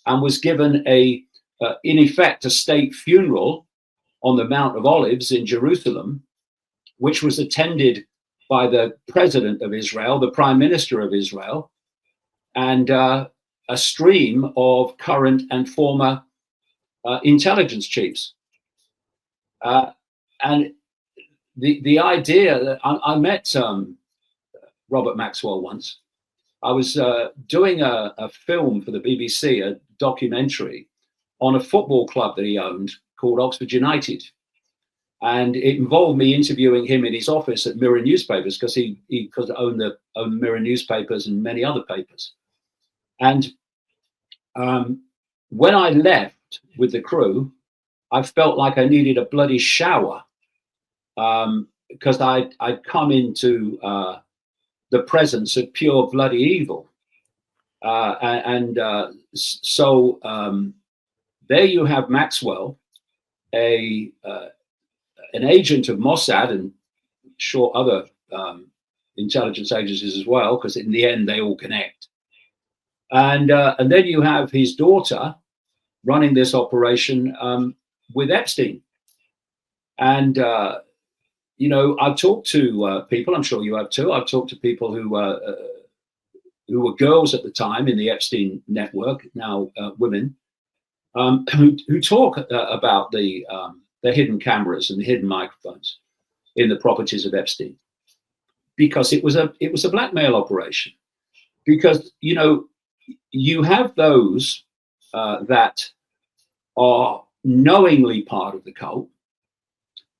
and was given in effect, a state funeral on the Mount of Olives in Jerusalem, which was attended by the president of Israel, the prime minister of Israel, and a stream of current and former intelligence chiefs. And the idea that I met Robert Maxwell once, I was doing a film for the BBC, a documentary on a football club that he owned called Oxford United. And it involved me interviewing him in his office at Mirror Newspapers, because he owned Mirror Newspapers and many other papers. And when I left with the crew, I felt like I needed a bloody shower, because I'd come into the presence of pure bloody evil. So there you have Maxwell, an agent of Mossad, and sure other intelligence agencies as well, because in the end they all connect. And then you have his daughter running this operation with Epstein. And you know, I've talked to people. I'm sure you have too. I've talked to people who were girls at the time in the Epstein network, now women, who talk about the hidden cameras and the hidden microphones in the properties of Epstein, because it was a blackmail operation. Because, you know, you have those that are knowingly part of the cult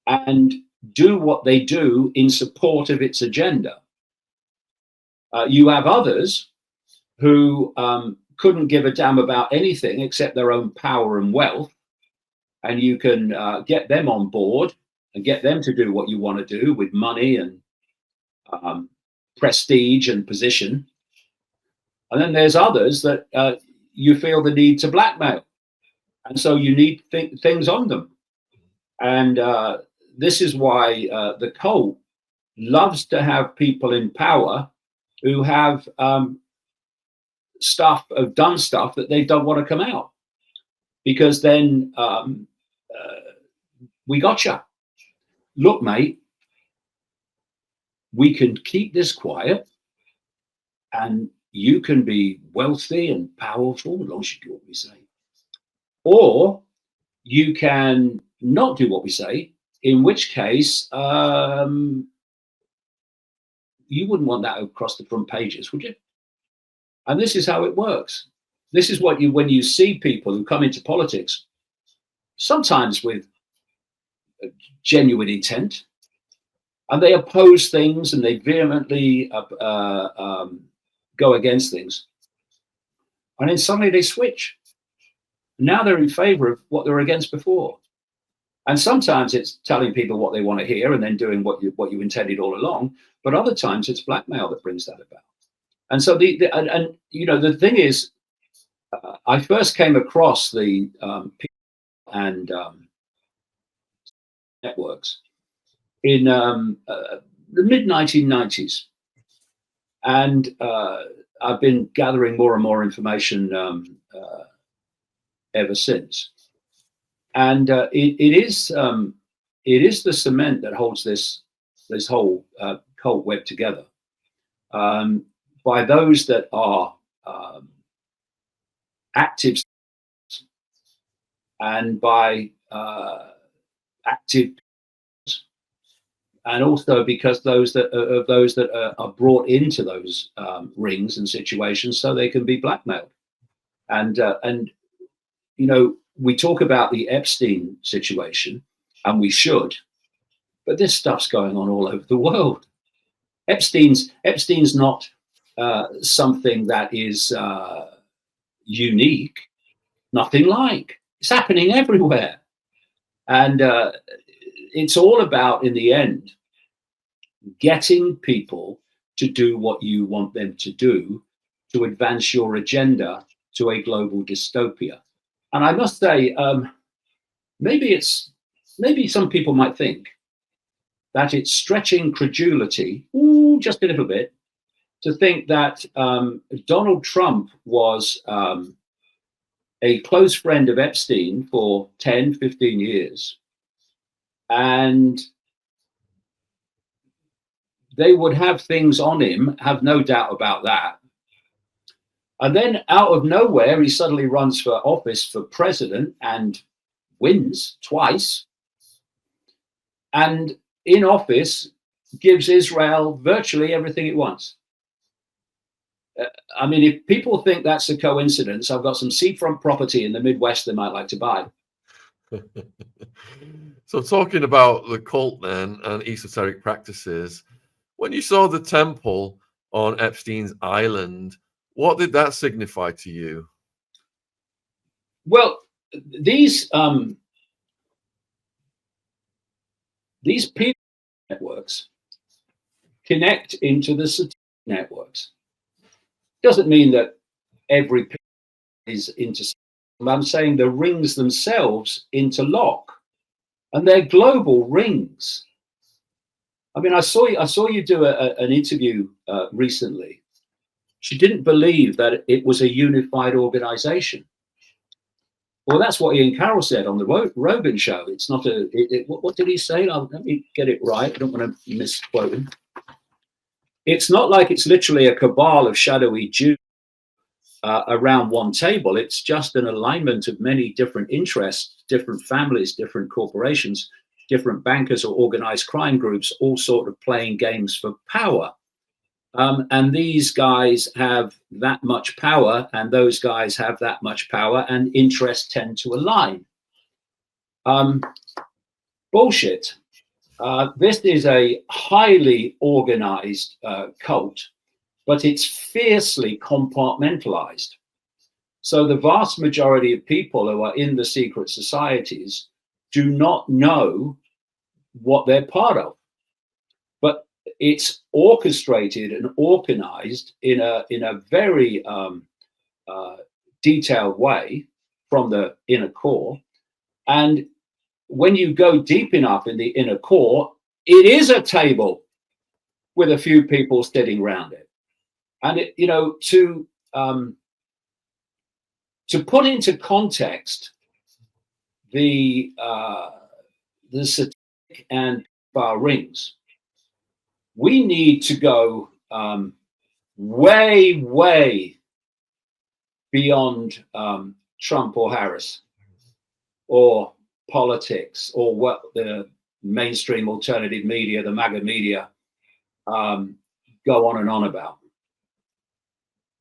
and do what they do in support of its agenda. You have others who couldn't give a damn about anything except their own power and wealth, and you can get them on board and get them to do what you want to do with money and prestige and position. And then there's others that you feel the need to blackmail, and so you need things on them. And this is why the cult loves to have people in power who have done stuff that they don't want to come out, because then we gotcha. Look, mate, we can keep this quiet, and you can be wealthy and powerful as long as you do what we say, or you can not do what we say, in which case you wouldn't want that across the front pages, would you? And this is how it works. This is what when you see people who come into politics, sometimes with genuine intent, and they oppose things and they vehemently go against things, and then suddenly they switch. Now they're in favor of what they were against before. And sometimes it's telling people what they want to hear and then doing what you intended all along. But other times it's blackmail that brings that about. And so and you know, the thing is, I first came across the and networks in the mid 1990s, and I've been gathering more and more information ever since. And it is the cement that holds this whole cult web together, by those that are active, and by active, and also because those that are brought into those rings and situations so they can be blackmailed. And you know, we talk about the Epstein situation, and we should, but this stuff's going on all over the world. Epstein's not something that is unique. Nothing like. It's happening everywhere. And it's all about, in the end, getting people to do what you want them to do to advance your agenda to a global dystopia. And I must say, maybe some people might think that it's stretching credulity, just a little bit, to think that Donald Trump was a close friend of Epstein for 10, 15 years. And they would have things on him, have no doubt about that. And then out of nowhere, he suddenly runs for office for president and wins twice. And in office, gives Israel virtually everything it wants. I mean, if people think that's a coincidence, I've got some seafront property in the Midwest they might like to buy. So talking about the cult then and esoteric practices, when you saw the temple on Epstein's Island, what did that signify to you? Well, these people networks connect into the satanic networks. Doesn't mean that every people is into. I'm saying the rings themselves interlock, and they're global rings. I mean, I saw you do an interview recently. She didn't believe that it was a unified organization. Well, that's what Ian Carroll said on the Rogan show. It's not a. What did he say? Let me get it right. I don't want to misquote him. It's not like it's literally a cabal of shadowy Jews around one table. It's just an alignment of many different interests, different families, different corporations, different bankers or organized crime groups, all sort of playing games for power. And these guys have that much power, and those guys have that much power, and interests tend to align. Bullshit. This is a highly organized cult, but it's fiercely compartmentalized. So the vast majority of people who are in the secret societies do not know what they're part of. But it's orchestrated and organized in a very detailed way from the inner core. And when you go deep enough in the inner core, it is a table with a few people sitting around it. And it, you know, to put into context the satanic and BAAL rings, we need to go way, way beyond Trump or Harris or politics or what the mainstream alternative media, the MAGA media, go on and on about.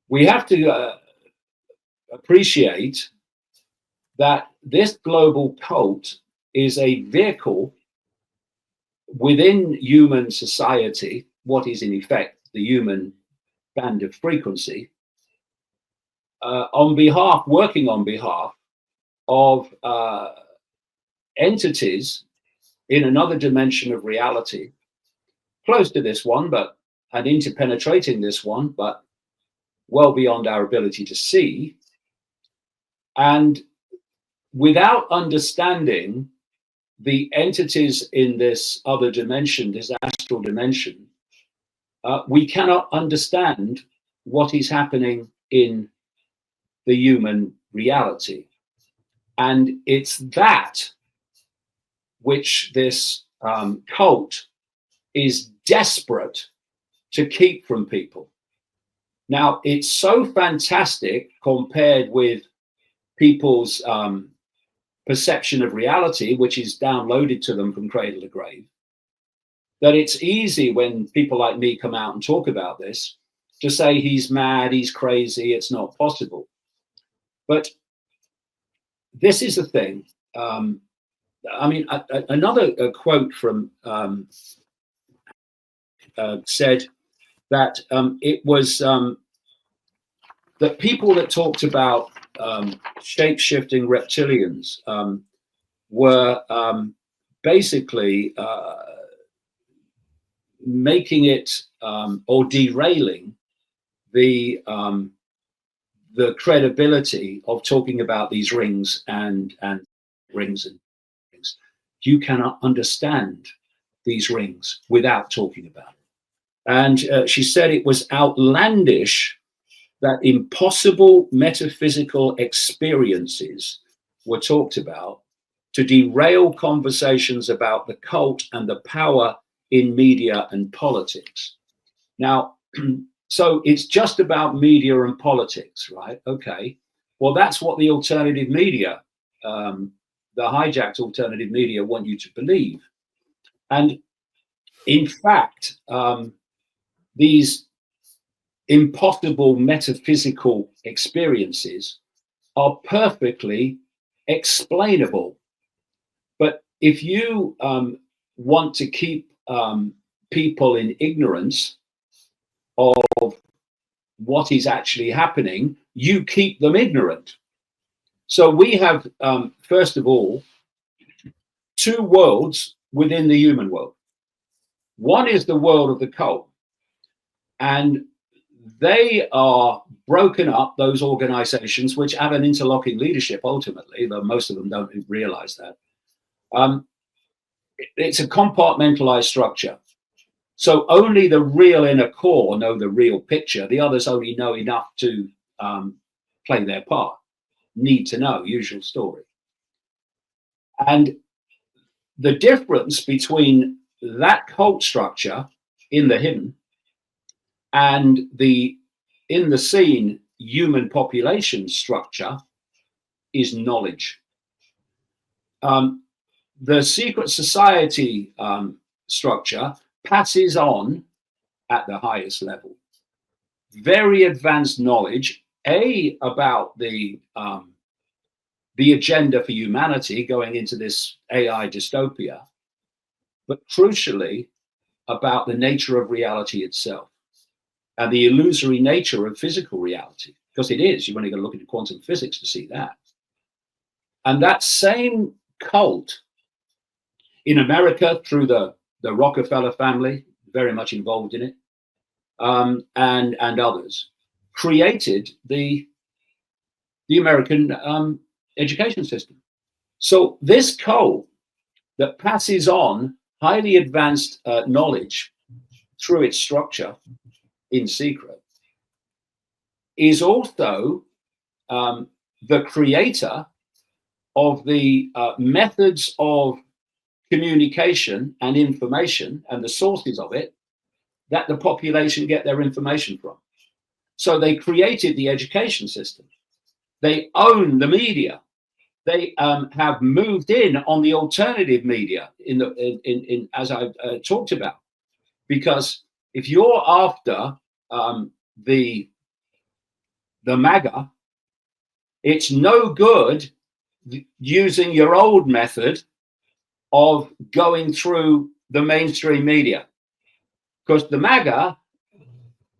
We have to appreciate that this global cult is a vehicle within human society, what is in effect the human band of frequency, working on behalf of entities in another dimension of reality, close to this one, and interpenetrating this one, but well beyond our ability to see. And without understanding the entities in this other dimension, this astral dimension, we cannot understand what is happening in the human reality. And it's that which this cult is desperate to keep from people. Now, it's so fantastic compared with people's perception of reality, which is downloaded to them from cradle to grave, that it's easy when people like me come out and talk about this to say he's mad, he's crazy, it's not possible. But this is the thing. I mean, another quote from said that it was that people that talked about shape-shifting reptilians were basically making it or derailing the credibility of talking about these rings and rings and things. You cannot understand these rings without talking about it. And she said it was outlandish that impossible metaphysical experiences were talked about to derail conversations about the cult and the power in media and politics. Now, so it's just about media and politics, right? Okay. Well, that's what the alternative media, the hijacked alternative media, want you to believe. And in fact, these impossible metaphysical experiences are perfectly explainable. But if you want to keep people in ignorance of what is actually happening, you keep them ignorant. So we have, first of all, two worlds within the human world. One is the world of the cult, and they are broken up, those organizations, which have an interlocking leadership ultimately, though most of them don't realize that. It's a compartmentalized structure. So only the real inner core know the real picture. The others only know enough to play their part. Need to know, usual story. And the difference between that cult structure in the hidden and the in the seen human population structure is knowledge. The secret society structure passes on at the highest level very advanced knowledge, about the agenda for humanity going into this AI dystopia, but crucially about the nature of reality itself and the illusory nature of physical reality, because it is. You've only got to look at quantum physics to see that. And that same cult in America, through the Rockefeller family, very much involved in it, and others, created the American education system. So this cult that passes on highly advanced knowledge through its structure in secret is also the creator of the methods of communication and information and the sources of it that the population get their information from. So they created the education system. They own the media. They have moved in on the alternative media in as I've talked about, because if you're after the MAGA, it's no good using your old method of going through the mainstream media, because the MAGA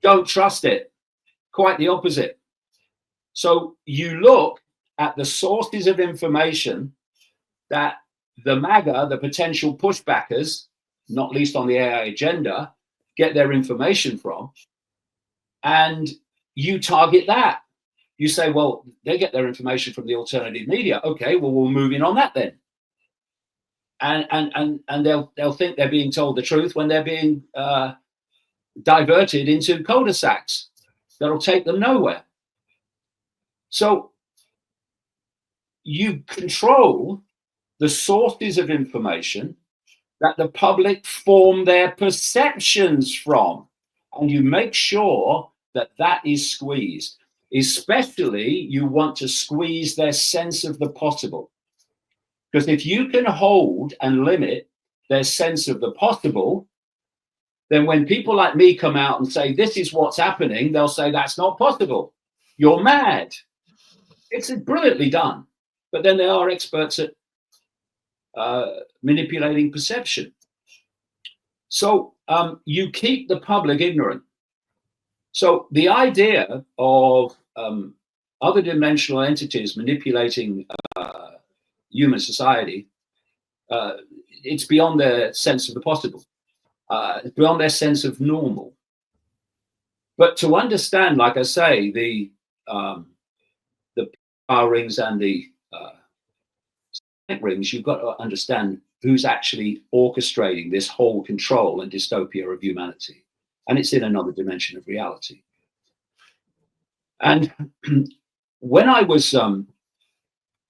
don't trust it. Quite the opposite. So you look at the sources of information that the MAGA, the potential pushbackers, not least on the AI agenda, get their information from, and you target that. You say, well, they get their information from the alternative media. Okay, well, we'll move in on that then. And they'll think they're being told the truth when they're being diverted into cul-de-sacs that'll take them nowhere. So you control the sources of information that the public form their perceptions from, and you make sure that that is squeezed. Especially, you want to squeeze their sense of the possible, because if you can hold and limit their sense of the possible, then when people like me come out and say this is what's happening, they'll say that's not possible. You're mad. It's brilliantly done, but then they are experts at manipulating perception. So you keep the public ignorant. So the idea of other dimensional entities manipulating human society, it's beyond their sense of the possible. It's beyond their sense of normal. But to understand, like I say, the power rings and the rings, you've got to understand who's actually orchestrating this whole control and dystopia of humanity. And it's in another dimension of reality. And when I was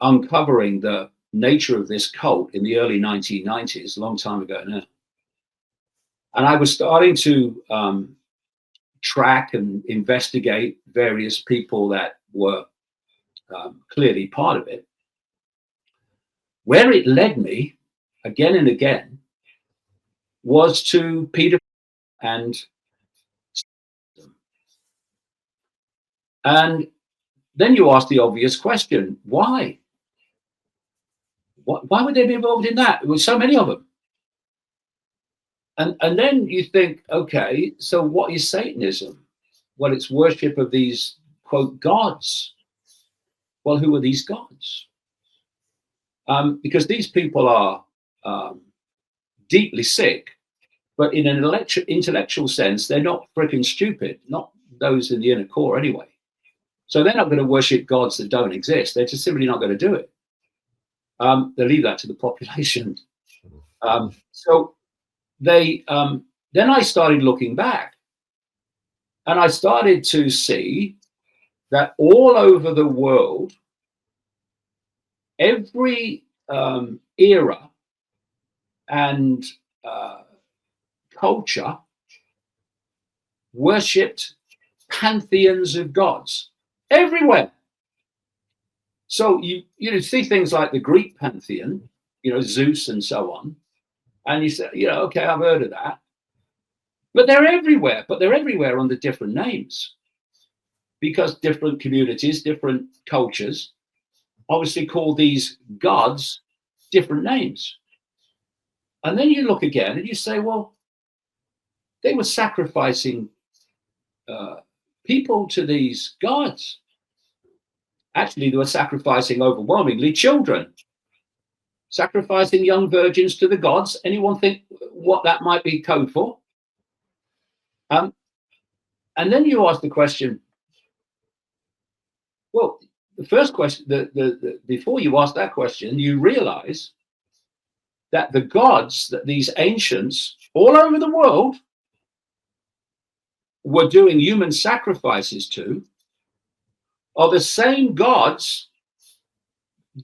uncovering the nature of this cult in the early 1990s, a long time ago now, and I was starting to track and investigate various people that were clearly part of it, where it led me again and again was to Peter and And then you ask the obvious question, why? Why would they be involved in that? There were so many of them. And then you think, okay, so what is Satanism? Well, it's worship of these, quote, gods. Well, who are these gods? Because these people are deeply sick, but in an intellectual sense, they're not freaking stupid, not those in the inner core anyway. So they're not going to worship gods that don't exist. They're just simply not going to do it. They leave that to the population. So they then I started looking back, and I started to see that all over the world, every era and culture worshipped pantheons of gods everywhere. So you see things like the Greek pantheon, Zeus and so on, and you say, okay, I've heard of that, but they're everywhere. But they're everywhere under different names, because different communities, different cultures, obviously call these gods different names. And then you look again and you say, well, they were sacrificing people to these gods. Actually, they were sacrificing overwhelmingly children, sacrificing young virgins to the gods. Anyone think what that might be code for? And then you ask the question, well, the first question, before you ask that question, you realize that the gods that these ancients all over the world were doing human sacrifices to are the same gods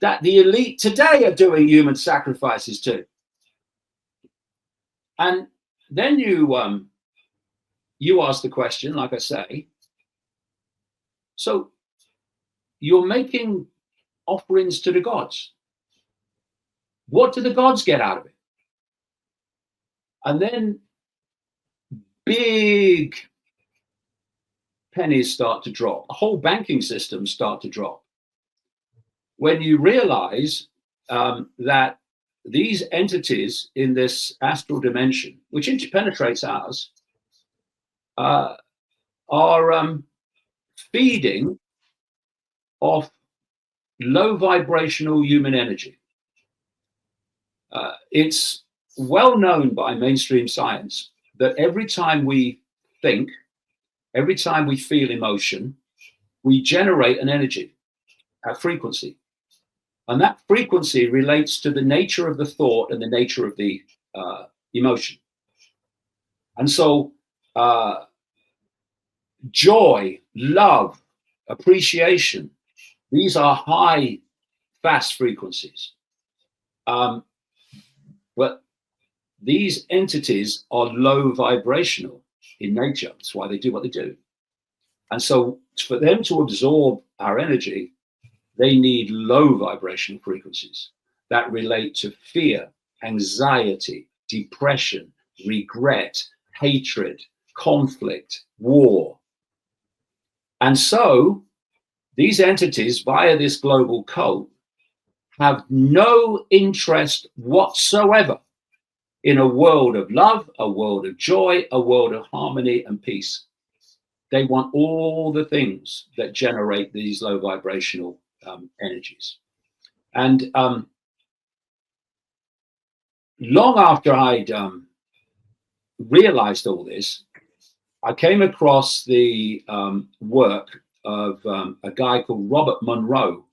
that the elite today are doing human sacrifices to. And then you ask the question, like I say, so you're making offerings to the gods. What do the gods get out of it? And then big pennies start to drop. The whole banking system start to drop when you realize that these entities in this astral dimension, which penetrates ours, are feeding off low vibrational human energy. It's well known by mainstream science that every time we think, every time we feel emotion, we generate an energy, a frequency. And that frequency relates to the nature of the thought and the nature of the emotion. And so joy, love, appreciation, these are high, fast frequencies. But these entities are low vibrational in nature. That's why they do what they do. And so for them to absorb our energy, they need low vibrational frequencies that relate to fear, anxiety, depression, regret, hatred, conflict, war. And so these entities, via this global code, have no interest whatsoever in a world of love, a world of joy, a world of harmony and peace. They want all the things that generate these low vibrational energies. And long after I'd realized all this, I came across the work of a guy called Robert Monroe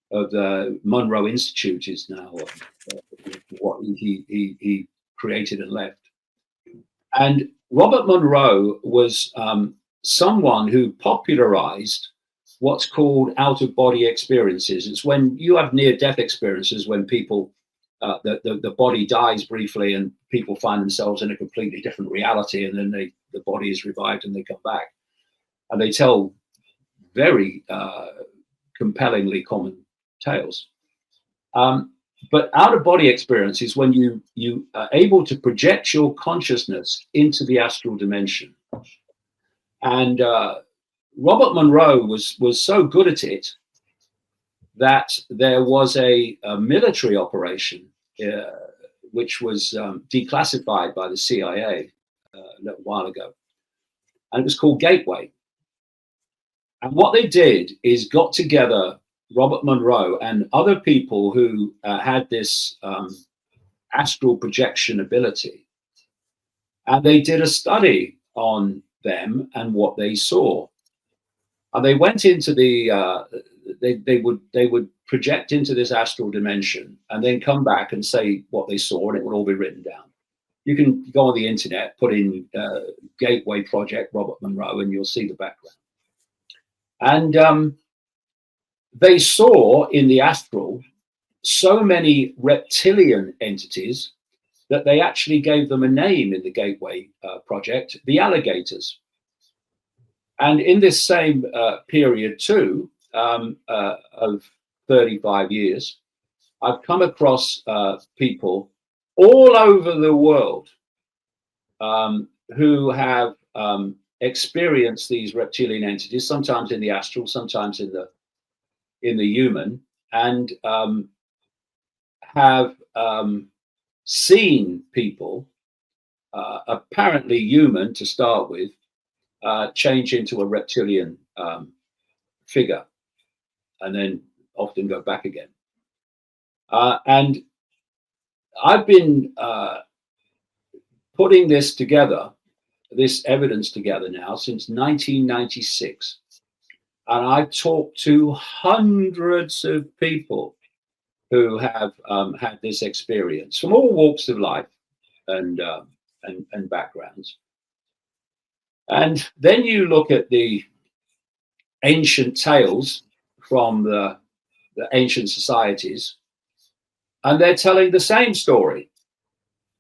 of the Monroe Institute, is now what he created and left. And Robert Monroe was someone who popularized what's called out-of-body experiences. It's when you have near-death experiences, when people, the body dies briefly and people find themselves in a completely different reality, and then the body is revived and they come back. And they tell very compellingly common tales. But out-of-body experience is when you are able to project your consciousness into the astral dimension. And Robert Monroe was so good at it that there was a military operation which was declassified by the CIA a little while ago, and it was called Gateway. And what they did is got together Robert Monroe and other people who had this astral projection ability, and they did a study on them and what they saw. And they went into the they would project into this astral dimension and then come back and say what they saw, and it would all be written down. You can go on the internet, put in Gateway Project Robert Monroe, and you'll see the background. And they saw in the astral so many reptilian entities that they actually gave them a name in the Gateway Project, the alligators. And in this same period too, of 35 years, I've come across people all over the world who have experienced these reptilian entities, sometimes in the astral, sometimes in the human, and have seen people, apparently human to start with, change into a reptilian figure, and then often go back again. And I've been putting this together, this evidence together now since 1996. And I've talked to hundreds of people who have had this experience from all walks of life and backgrounds. And then you look at the ancient tales from the ancient societies, and they're telling the same story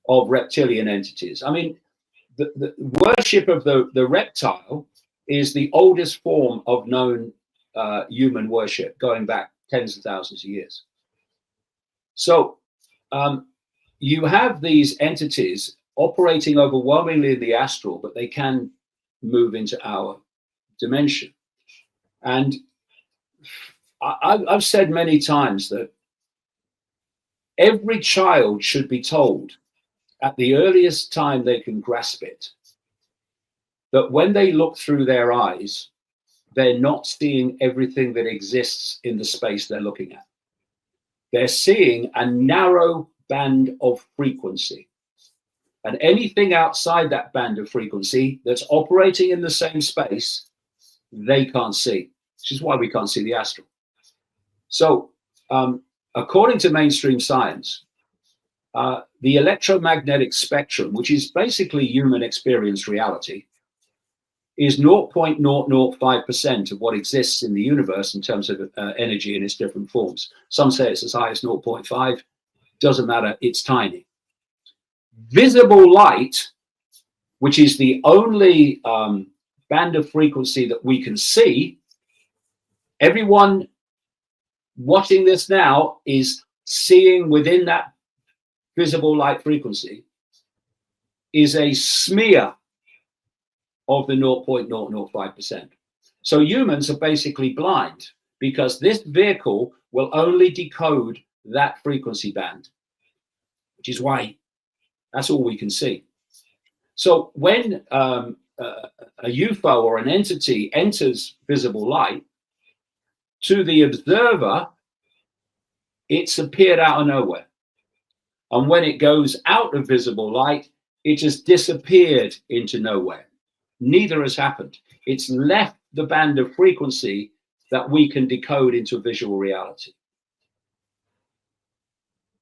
of reptilian entities. I mean, the worship of the reptile is the oldest form of known human worship, going back tens of thousands of years. So you have these entities operating overwhelmingly in the astral, but they can move into our dimension. And I've said many times that every child should be told at the earliest time they can grasp it, that when they look through their eyes, they're not seeing everything that exists in the space they're looking at. They're seeing a narrow band of frequency. And anything outside that band of frequency that's operating in the same space, they can't see, which is why we can't see the astral. So, according to mainstream science, the electromagnetic spectrum, which is basically human experience reality, is 0.005% of what exists in the universe in terms of energy in its different forms. Some say it's as high as 0.5. Doesn't matter, it's tiny. Visible light, which is the only band of frequency that we can see, everyone watching this now is seeing within that visible light frequency, is a smear of the 0.005%. So humans are basically blind because this vehicle will only decode that frequency band, which is why that's all we can see. So when a UFO or an entity enters visible light, to the observer, it's appeared out of nowhere. And when it goes out of visible light, it has disappeared into nowhere. Neither has happened. It's left the band of frequency that we can decode into visual reality.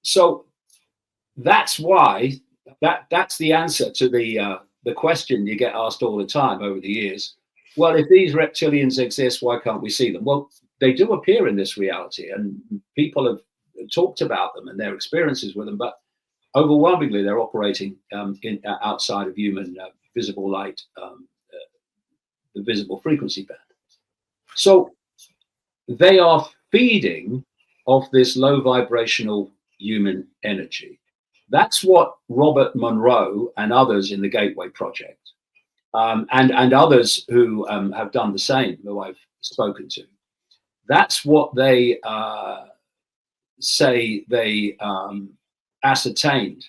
So that's why, that's the answer to the question you get asked all the time over the years. Well, if these reptilians exist, why can't we see them? Well, they do appear in this reality, and people have talked about them and their experiences with them, but overwhelmingly they're operating outside of human visible light, the visible frequency band. So they are feeding off this low vibrational human energy. That's what Robert Monroe and others in the Gateway Project and others who have done the same, who I've spoken to. That's what they say they ascertained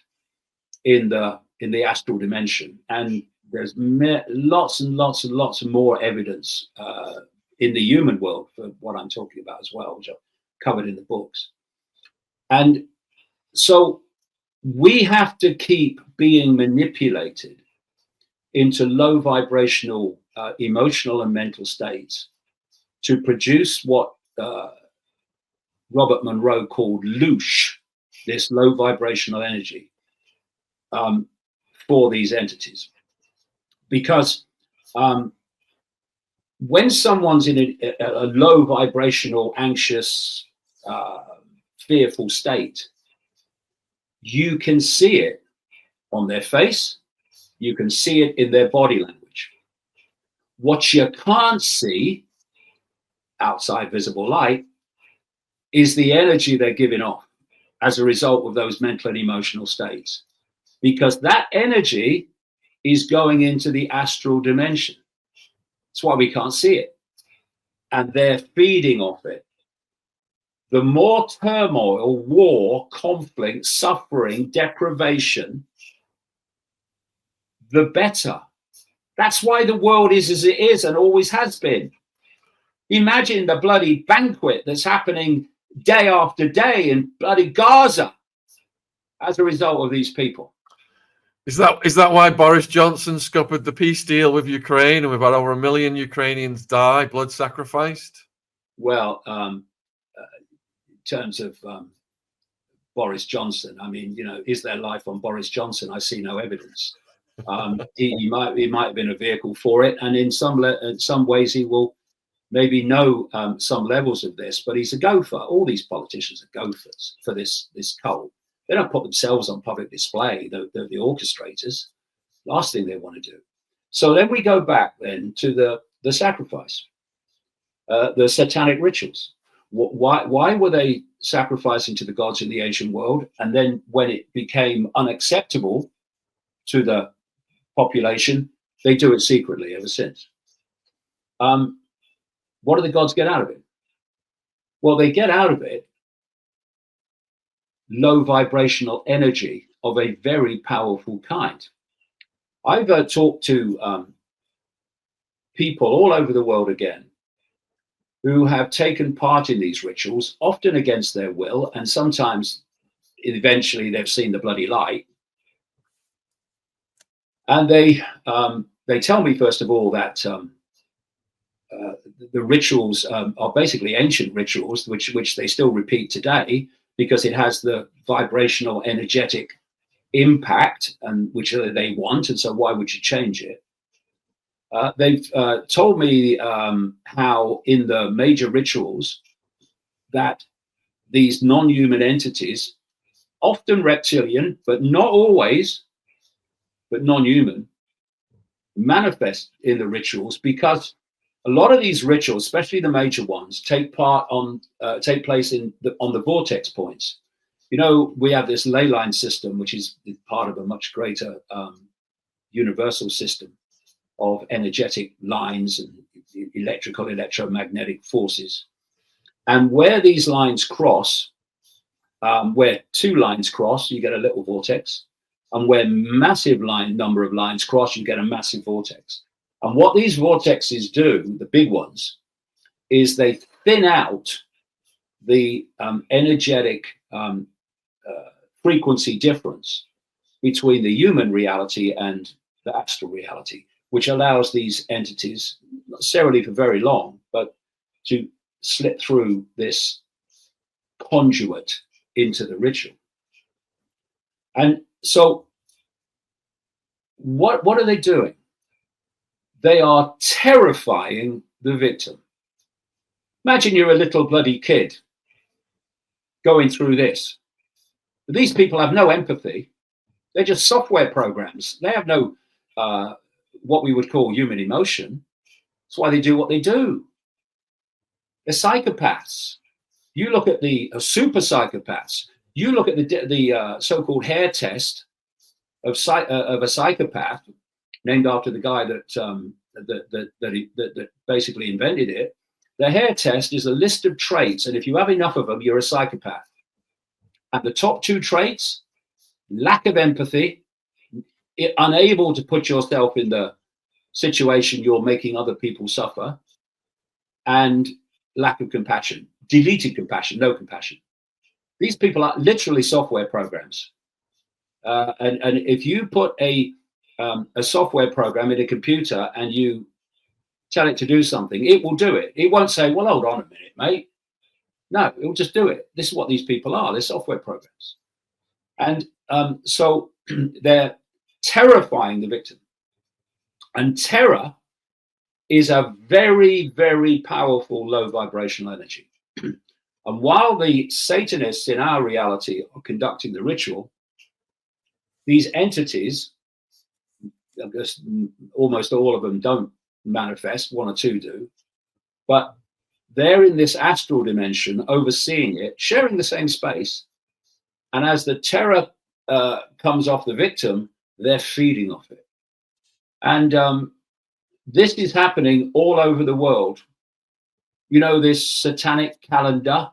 in the astral dimension, and there's lots and lots and lots of more evidence in the human world for what I'm talking about as well, which I've covered in the books. And so we have to keep being manipulated into low vibrational emotional and mental states to produce what Robert Monroe called loosh, this low vibrational energy for these entities. Because when someone's in a low vibrational, anxious, fearful state, you can see it on their face, you can see it in their body language. What you can't see outside visible light is the energy they're giving off as a result of those mental and emotional states, because that energy is going into the astral dimension. That's why we can't see it. And they're feeding off it. The more turmoil, war, conflict, suffering, deprivation, the better. That's why the world is as it is and always has been. Imagine the bloody banquet that's happening day after day in bloody Gaza as a result of these people. Is that why Boris Johnson scuppered the peace deal with Ukraine, and we've had over 1 million Ukrainians die, blood sacrificed? Well, in terms of Boris Johnson, I mean, you know, is there life on Boris Johnson? I see no evidence. He might have been a vehicle for it, and in some ways he will maybe know some levels of this, but he's a gopher. All these politicians are gophers for this cult. They don't put themselves on public display, the orchestrators. Last thing they want to do. So then we go back then to the sacrifice, the satanic rituals. Why were they sacrificing to the gods in the ancient world? And then when it became unacceptable to the population, they do it secretly ever since. What do the gods get out of it? Well, they get out of it low vibrational energy of a very powerful kind. I've talked to people all over the world again who have taken part in these rituals, often against their will, and sometimes eventually they've seen the bloody light. And they tell me, first of all, that the rituals are basically ancient rituals, which they still repeat today, because it has the vibrational energetic impact and which they want, and so why would you change it? They've told me how in the major rituals that these non-human entities, often reptilian, but not always, but non-human, manifest in the rituals, because a lot of these rituals, especially the major ones, take place on the vortex points. You know, we have this ley line system, which is part of a much greater universal system of energetic lines and electrical, electromagnetic forces. And where these lines cross, where two lines cross, you get a little vortex. And where massive number of lines cross, you get a massive vortex. And what these vortexes do, the big ones, is they thin out the energetic frequency difference between the human reality and the astral reality, which allows these entities, not necessarily for very long, but to slip through this conduit into the ritual. And so what are they doing? They are terrifying the victim. Imagine you're a little bloody kid going through this. But these people have no empathy. They're just software programs. They have no what we would call human emotion. That's why they do what they do. They're psychopaths. You look at the super psychopaths. You look at the so-called hair test of a psychopath, named after the guy that basically invented it. The hair test is a list of traits, and if you have enough of them, you're a psychopath. And the top two traits: lack of empathy, unable to put yourself in the situation you're making other people suffer, and lack of compassion, deleted compassion, no compassion. These people are literally software programs. And if you put a software program in a computer and you tell it to do something, it will do it. It won't say, well, hold on a minute, mate. No, it will just do it. This is what these people are. They're software programs. And so they're terrifying the victim. And terror is a very, very powerful low vibrational energy. And while the Satanists in our reality are conducting the ritual, these entities, I guess almost all of them don't manifest, one or two do, but they're in this astral dimension, overseeing it, sharing the same space. And as the terror comes off the victim, they're feeding off it. And this is happening all over the world. You know, this satanic calendar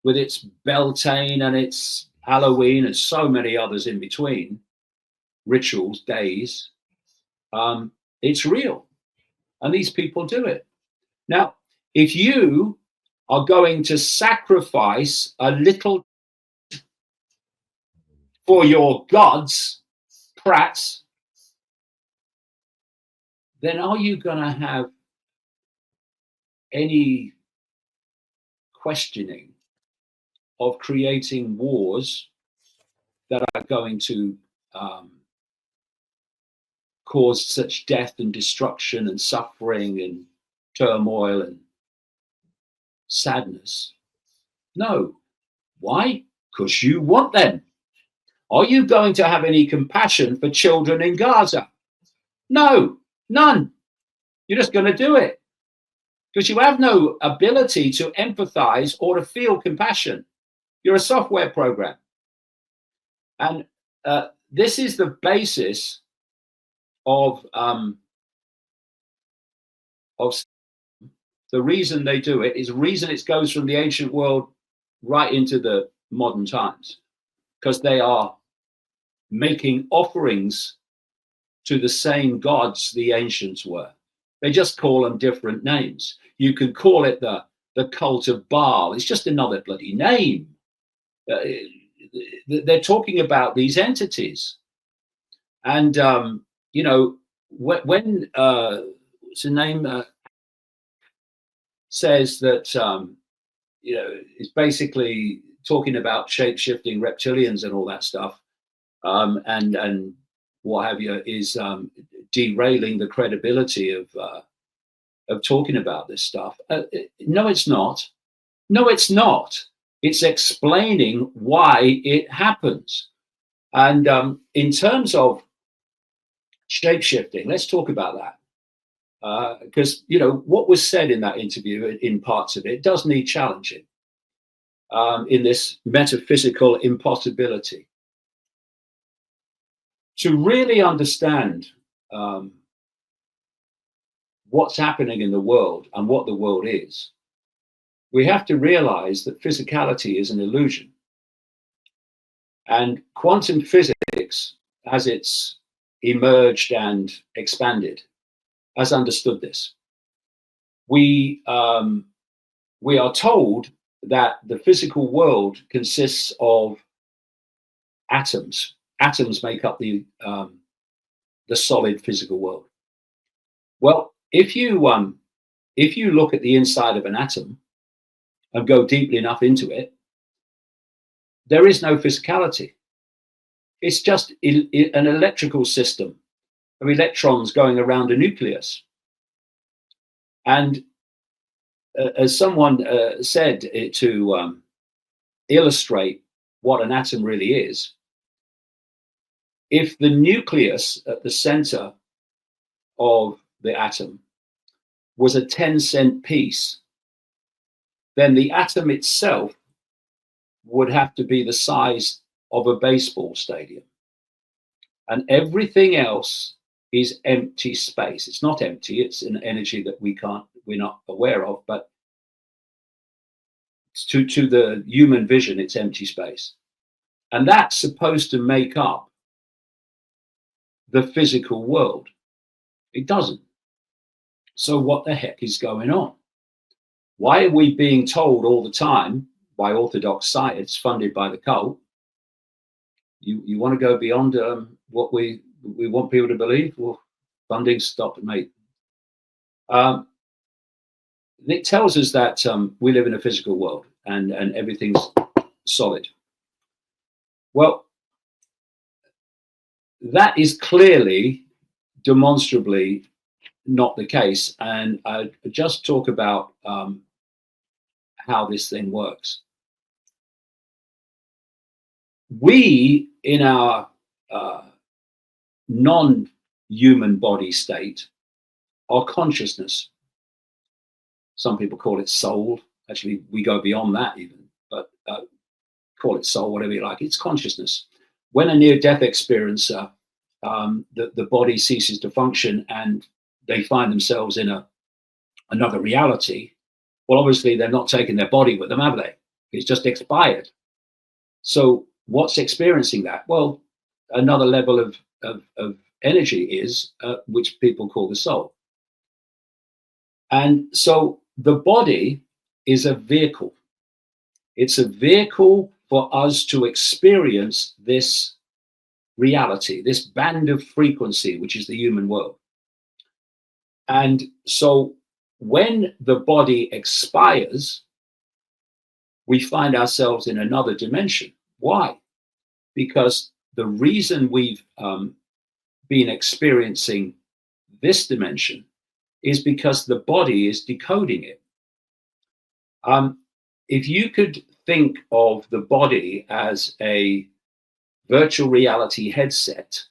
with its Beltane and its Halloween and so many others in between, rituals, days, it's real. And these people do it. Now, if you are going to sacrifice a little for your gods, prats, then are you going to have any questioning of creating wars that are going to cause such death and destruction and suffering and turmoil and sadness? No. Why? Because you want them. Are you going to have any compassion for children in Gaza? No, none. You're just going to do it because you have no ability to empathize or to feel compassion. You're a software program. And this is the basis of the reason they do it is reason it goes from the ancient world right into the modern times, because they are making offerings to the same gods the ancients were. They just call them different names. You can call it the cult of BAAL. It's just another bloody name. They're talking about these entities. And, you know, when what's the name says that, you know, it's basically talking about shape-shifting reptilians and all that stuff, and what have you, is derailing the credibility of talking about this stuff. No, it's not. No, it's not. It's explaining why it happens. And in terms of shape-shifting, let's talk about that. Because, you know, what was said in that interview, in parts of it, does need challenging in this metaphysical impossibility. To really understand what's happening in the world and what the world is, we have to realize that physicality is an illusion. And quantum physics, as it's emerged and expanded, has understood this. We are told that the physical world consists of atoms. Atoms make up the solid physical world. Well, if you look at the inside of an atom and go deeply enough into it, there is no physicality. It's just an electrical system of electrons going around a nucleus. And as someone said, to illustrate what an atom really is, if the nucleus at the center of the atom was a 10-cent piece, then the atom itself would have to be the size of a baseball stadium. And everything else is empty space. It's not empty. It's an energy that we're not aware of, but to the human vision, it's empty space. And that's supposed to make up the physical world. It doesn't. So what the heck is going on? Why are we being told all the time by orthodox science funded by the cult, you want to go beyond what we want people to believe? Well, funding, stop it, mate. It tells us that we live in a physical world and everything's solid. Well, that is clearly, demonstrably not the case. And I just talk about how this thing works. We, in our non-human body state, are consciousness. Some people call it soul. Actually, we go beyond that even, but call it soul, whatever you like. It's consciousness. When a near-death experiencer, the body ceases to function and they find themselves in another reality, well, obviously they're not taking their body with them, have they? It's just expired. So what's experiencing that? Well, another level of energy is, which people call the soul. And so the body is a vehicle. It's a vehicle for us to experience this reality, this band of frequency, which is the human world. And so when the body expires, we find ourselves in another dimension. Why? Because the reason we've been experiencing this dimension is because the body is decoding it. If you could think of the body as a virtual reality headset,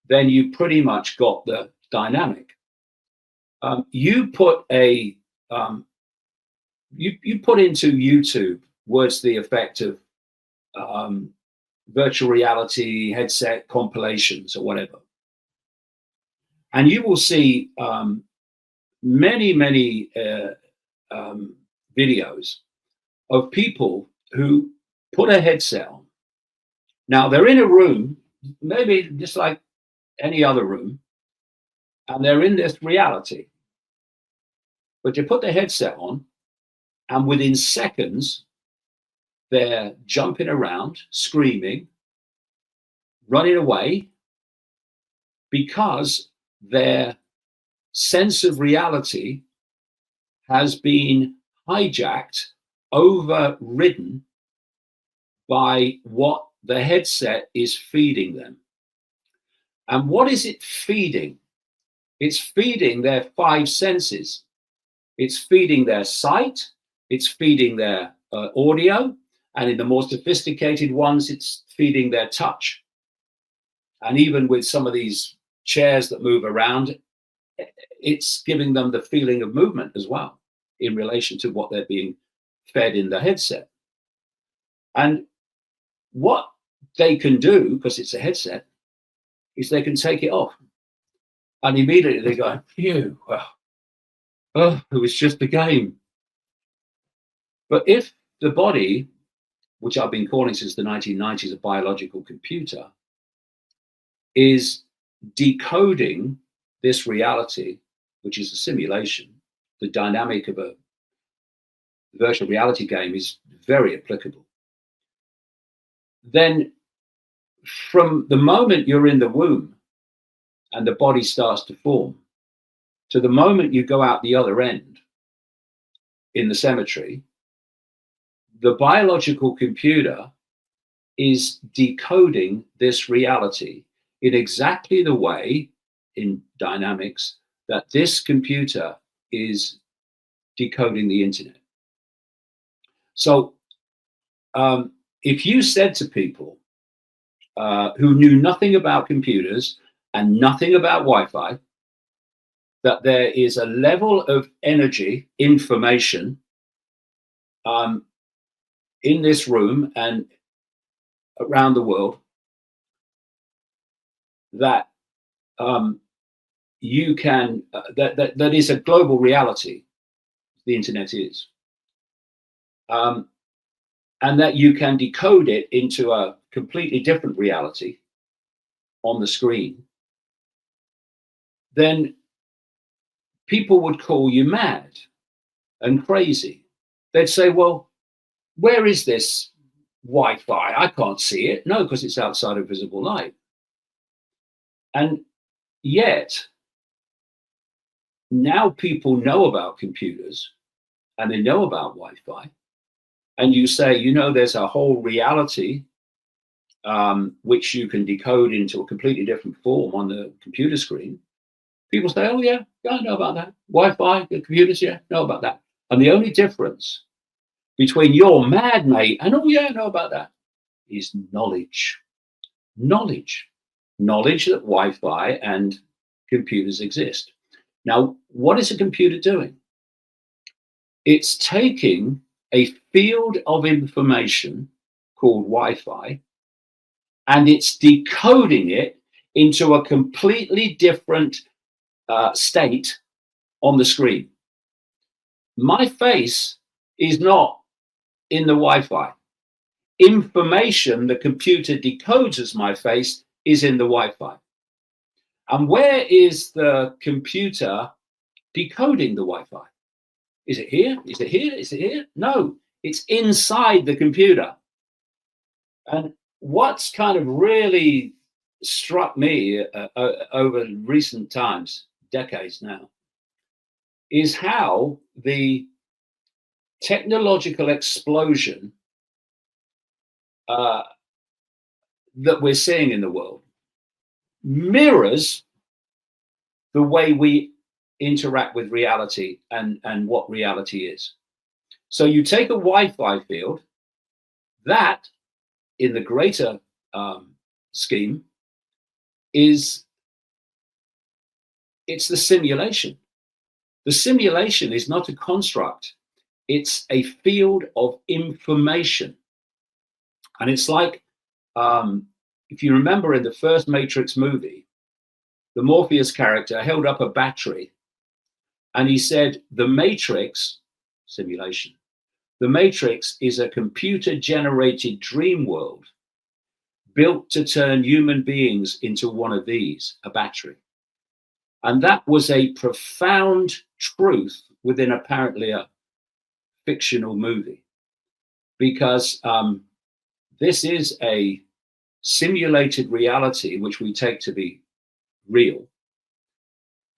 then you pretty much got the dynamic. You put a you put into YouTube words to the effect of virtual reality headset compilations or whatever, and you will see many videos of people who put a headset on. Now they're in a room, maybe just like any other room, and they're in this reality. But you put the headset on, and within seconds, they're jumping around, screaming, running away, because their sense of reality has been hijacked, overridden by what the headset is feeding them. And what is it feeding? It's feeding their five senses. It's feeding their sight, it's feeding their audio, and in the more sophisticated ones, it's feeding their touch. And even with some of these chairs that move around, it's giving them the feeling of movement as well in relation to what they're being fed in the headset. And what they can do, because it's a headset, is they can take it off. And immediately they go, phew, oh, it was just a game. But if the body, which I've been calling since the 1990s a biological computer, is decoding this reality, which is a simulation, the dynamic of a virtual reality game is very applicable. Then from the moment you're in the womb and the body starts to form, to the moment you go out the other end in the cemetery, the biological computer is decoding this reality in exactly the way, in dynamics, that this computer is decoding the internet. So if you said to people who knew nothing about computers and nothing about Wi-Fi, that there is a level of energy, information in this room and around the world that you can that is a global reality. The internet is, and that you can decode it into a completely different reality on the screen, then people would call you mad and crazy. They'd say, well, where is this Wi-Fi? I can't see it. No, because it's outside of visible light. And yet, now people know about computers and they know about Wi-Fi. And you say, you know, there's a whole reality which you can decode into a completely different form on the computer screen. People say, oh yeah, I know about that. Wi-Fi, the computers, yeah, know about that. And the only difference between you're mad, mate, and oh yeah, I know about that, is knowledge. Knowledge that Wi-Fi and computers exist. Now, what is a computer doing? It's taking a field of information called Wi-Fi, and it's decoding it into a completely different state on the screen. My face is not in the Wi-Fi. Information the computer decodes as my face is in the Wi-Fi. And where is the computer decoding the Wi-Fi? Is it here? Is it here? Is it here? No, it's inside the computer. And what's kind of really struck me over recent times, decades now, is how the technological explosion that we're seeing in the world mirrors the way we interact with reality and what reality is. So you take a Wi-Fi field, that in the greater scheme it's the simulation. The simulation is not a construct, it's a field of information. And it's like, if you remember in the first Matrix movie, the Morpheus character held up a battery and he said, the Matrix, simulation, the Matrix is a computer-generated dream world built to turn human beings into one of these, a battery. And that was a profound truth within apparently a fictional movie, because this is a simulated reality which we take to be real.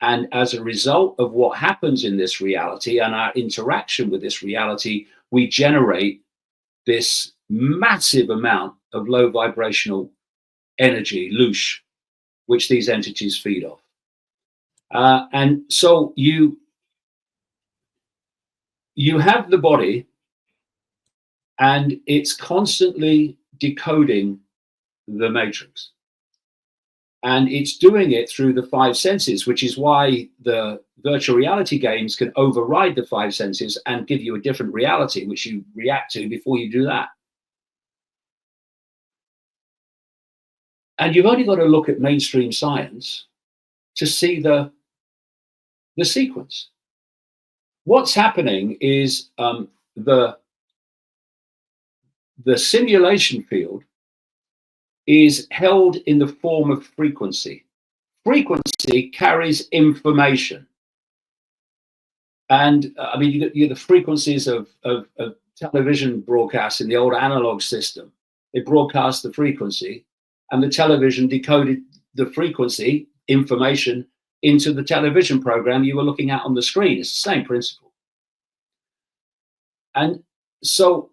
And as a result of what happens in this reality and our interaction with this reality, we generate this massive amount of low vibrational energy, loosh, which these entities feed off. And so you have the body, and it's constantly decoding the matrix. And it's doing it through the five senses, which is why the virtual reality games can override the five senses and give you a different reality, which you react to before you do that. And you've only got to look at mainstream science to see the sequence. What's happening is the simulation field is held in the form of frequency. Frequency carries information. And I mean, you get the frequencies of television broadcasts in the old analog system. They broadcast the frequency, and the television decoded the frequency information into the television program you were looking at on the screen. It's the same principle. And so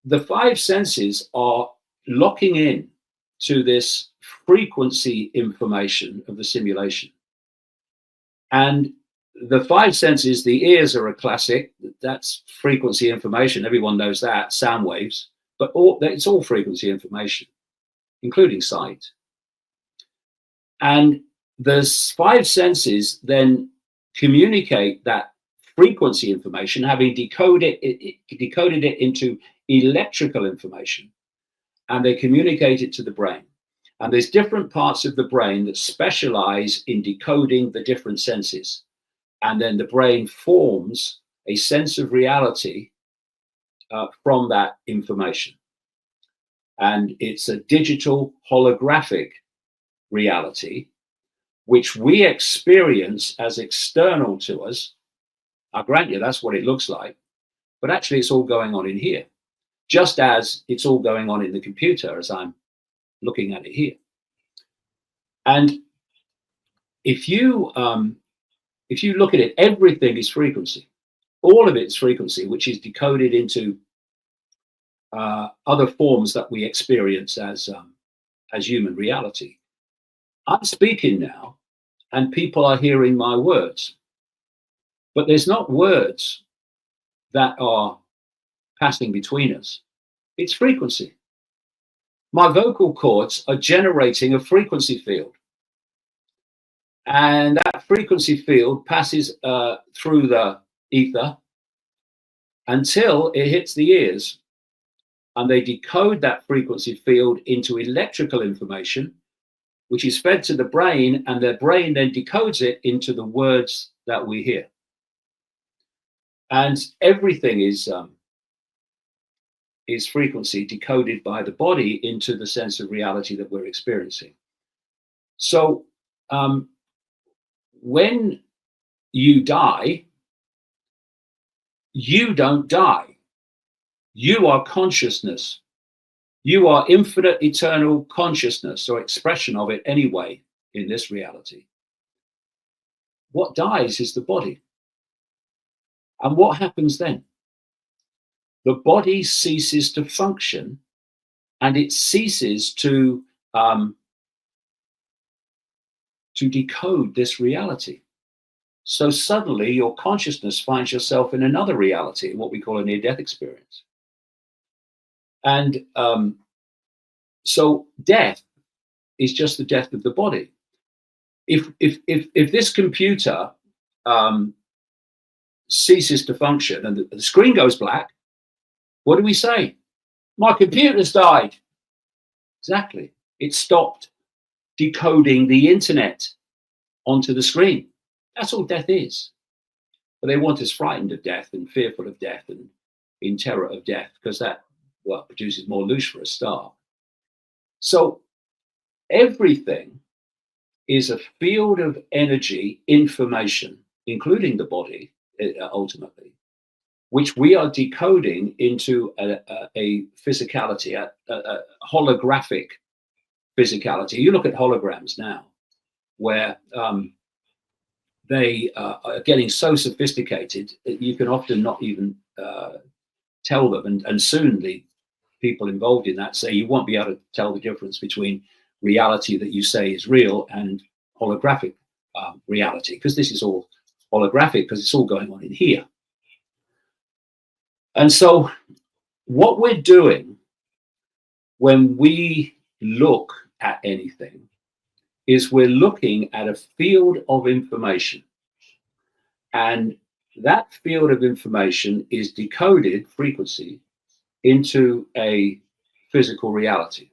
the five senses are locking in to this frequency information of the simulation. And the five senses, the ears are a classic. That's frequency information. Everyone knows that, sound waves, but it's all frequency information, including sight. And the five senses then communicate that frequency information, having decoded it into electrical information, and they communicate it to the brain. And there's different parts of the brain that specialize in decoding the different senses. And then the brain forms a sense of reality from that information. And it's a digital holographic reality, which we experience as external to us. I grant you that's what it looks like, but actually it's all going on in here, just as it's all going on in the computer as I'm looking at it here. And if you look at it, everything is frequency. All of it is frequency, which is decoded into other forms that we experience as human reality. I'm speaking now, and people are hearing my words, but there's not words that are passing between us. It's frequency. My vocal cords are generating a frequency field, and that frequency field passes through the ether until it hits the ears, and they decode that frequency field into electrical information, which is fed to the brain, and the brain then decodes it into the words that we hear. And everything is frequency decoded by the body into the sense of reality that we're experiencing. So when you die, you don't die. You are consciousness. You are infinite, eternal consciousness, or expression of it anyway in this reality. What dies is the body. And what happens then? The body ceases to function, and it ceases to decode this reality. So suddenly your consciousness finds yourself in another reality, what we call a near-death experience. And so death is just the death of the body. If this computer ceases to function and the screen goes black, what do we say? My computer's died. Exactly. It stopped decoding the internet onto the screen. That's all death is. But they want us frightened of death and fearful of death and in terror of death, because that, well, produces more loose for a start. So everything is a field of energy, information, including the body, ultimately, which we are decoding into a physicality, a holographic physicality. You look at holograms now, where they are getting so sophisticated that you can often not even tell them, and soon the people involved in that say you won't be able to tell the difference between reality that you say is real and holographic reality, because this is all holographic, because it's all going on in here. And so what we're doing when we look at anything is we're looking at a field of information, and that field of information is decoded frequency into a physical reality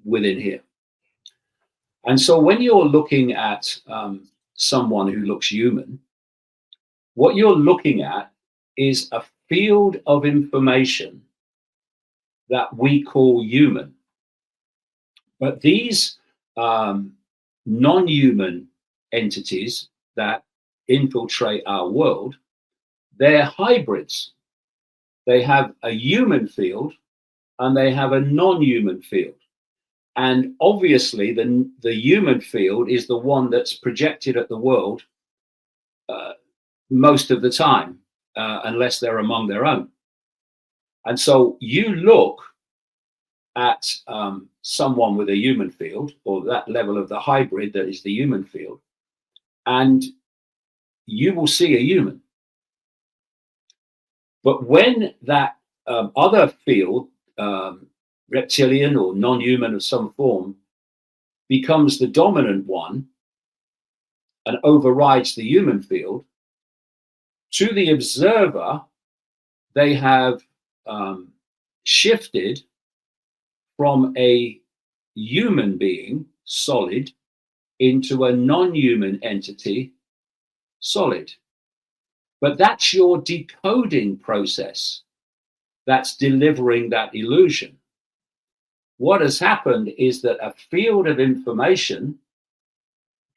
within here. And so when you're looking at someone who looks human, what you're looking at is a field of information that we call human. But these non-human entities that infiltrate our world, they're hybrids. They have a human field and they have a non-human field. And obviously the human field is the one that's projected at the world most of the time, unless they're among their own. And so you look at someone with a human field, or that level of the hybrid that is the human field, and you will see a human. But when that other field, reptilian or non-human of some form, becomes the dominant one and overrides the human field, to the observer, they have shifted from a human being, solid, into a non-human entity, solid. But that's your decoding process that's delivering that illusion. What has happened is that a field of information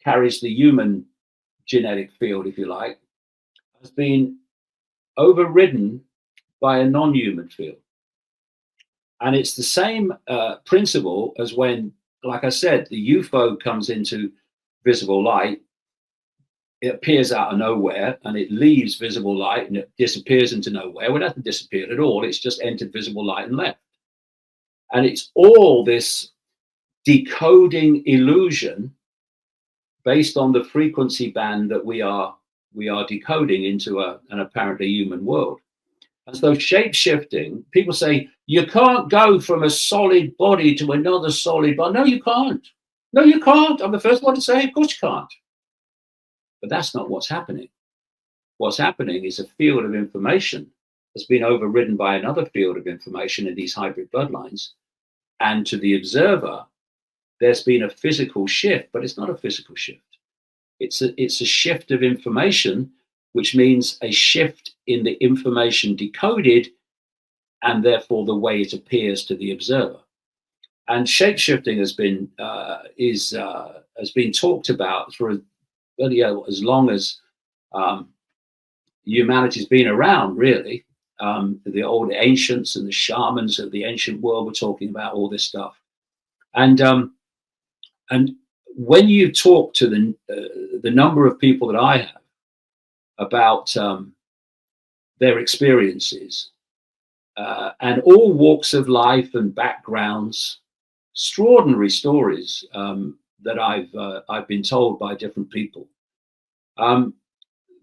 carries the human genetic field, if you like, has been overridden by a non-human field. And it's the same principle as when, like I said, the UFO comes into visible light. It appears out of nowhere and it leaves visible light and it disappears into nowhere. Well, it hasn't disappeared at all. It's just entered visible light and left. And it's all this decoding illusion based on the frequency band that we are decoding into an apparently human world. And so shape-shifting, people say, you can't go from a solid body to another solid body. No, you can't. No, you can't. I'm the first one to say, of course you can't. But that's not what's happening. What's happening is a field of information that's been overridden by another field of information in these hybrid bloodlines. And to the observer, there's been a physical shift, but it's not a physical shift. It's a shift of information, which means a shift in the information decoded and therefore the way it appears to the observer. And shape-shifting has been talked about for as long as humanity's been around, really. The old ancients and the shamans of the ancient world were talking about all this stuff. And when you talk to the number of people that I have about their experiences, and all walks of life and backgrounds, extraordinary stories that I've been told by different people,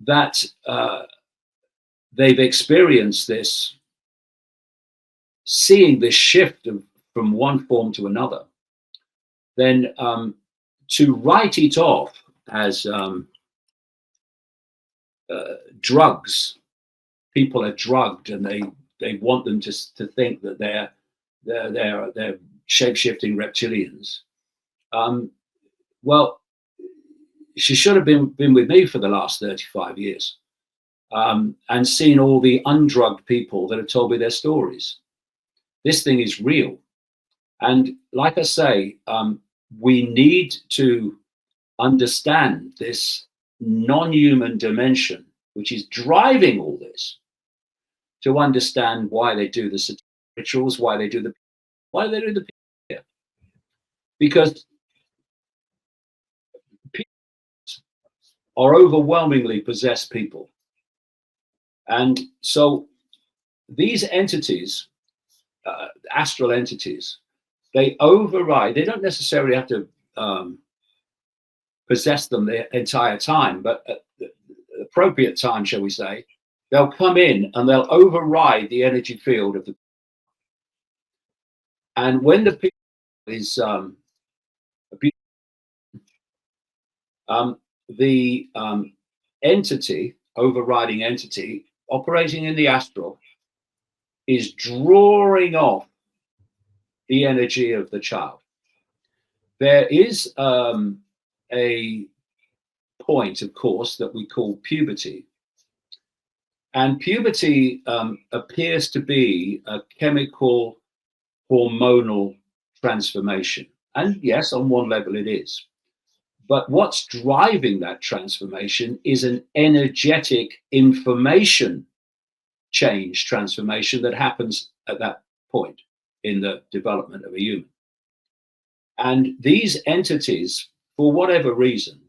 that they've experienced this, seeing this shift from one form to another, then to write it off as drugs. People are drugged, and they want them to think that they're shape-shifting reptilians. Well, she should have been with me for the last 35 years and seen all the undrugged people that have told me their stories. This thing is real. And like I say, we need to understand this non-human dimension, which is driving all this, to understand why they do the rituals, why they do the because people are overwhelmingly possessed people. And so these entities, astral entities, they override. They don't necessarily have to possess them the entire time, but at the appropriate time, shall we say, they'll come in and they'll override the energy field of the. And when the people is the entity, overriding entity, operating in the astral, is drawing off the energy of the child. There is a point, of course, that we call puberty. And puberty appears to be a chemical hormonal transformation. And yes, on one level it is. But what's driving that transformation is an energetic information change transformation that happens at that point in the development of a human. And these entities, for whatever reason,